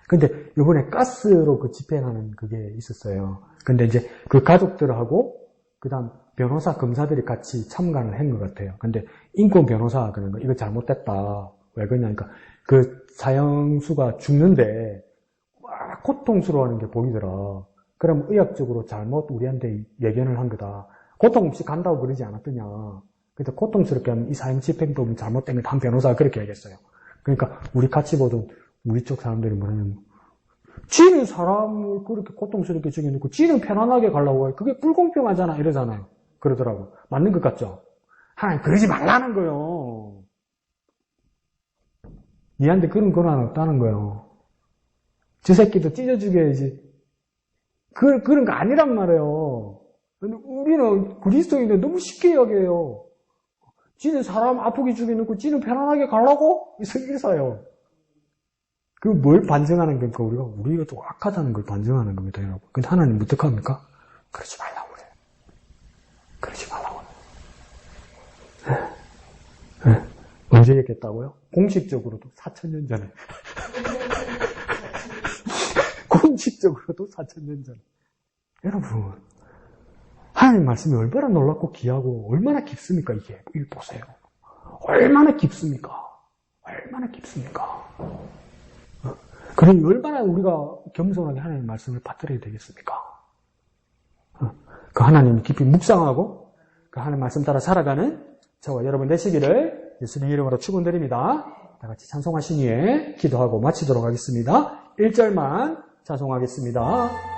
근데 이번에 가스로 그 집행하는 그게 있었어요. 근데 이제 그 가족들하고 그다음 변호사, 검사들이 같이 참관을 한 것 같아요. 근데 인권 변호사가 그런 거, 이거 잘못됐다. 왜 그러냐니까 그 사형수가 죽는데 막 고통스러워하는 게 보이더라. 그럼 의학적으로 잘못 우리한테 예견을 한 거다. 고통 없이 간다고 그러지 않았더냐. 그래서 고통스럽게 하면 이 사형 집행법은 잘못된 걸 한 변호사가 그렇게 얘기했어요. 그러니까 우리 같이 보던 우리 쪽 사람들이 뭐냐면 지는 사람을 그렇게 고통스럽게 죽여놓고 지는 편안하게 가려고 해. 그게 불공평하잖아 이러잖아요. 그러더라고. 맞는 것 같죠? 하나님 그러지 말라는 거예요. 니한테 그런 권한 없다는 거예요. 저 새끼도 찢어 죽여야지. 그런 거 아니란 말이에요. 근데 우리는 그리스도인들 너무 쉽게 여겨요. 지는 사람 아프게 죽여놓고 지는 편안하게 가려고? 이래서요. 그 뭘 반증하는 겁니까? 우리가 또 악하다는 걸 반증하는 겁니다, 여러분. 근데 하나님 어떡합니까? 그러지 말라고 그래요. 그러지 말라고. 언제 얘기했다고요? 공식적으로도 4,000년 전에. 공식적으로도 4,000년 전에. 여러분, 하나님 말씀이 얼마나 놀랍고 귀하고 얼마나 깊습니까, 이게? 이거 보세요. 얼마나 깊습니까? 얼마나 깊습니까? 그러니 얼마나 우리가 겸손하게 하나님 말씀을 받들어야 되겠습니까? 그 하나님 깊이 묵상하고 그 하나님 말씀 따라 살아가는 저와 여러분 되시기를 예수님 이름으로 축원드립니다. 다 같이 찬송하신 후에 기도하고 마치도록 하겠습니다. 1절만 찬송하겠습니다.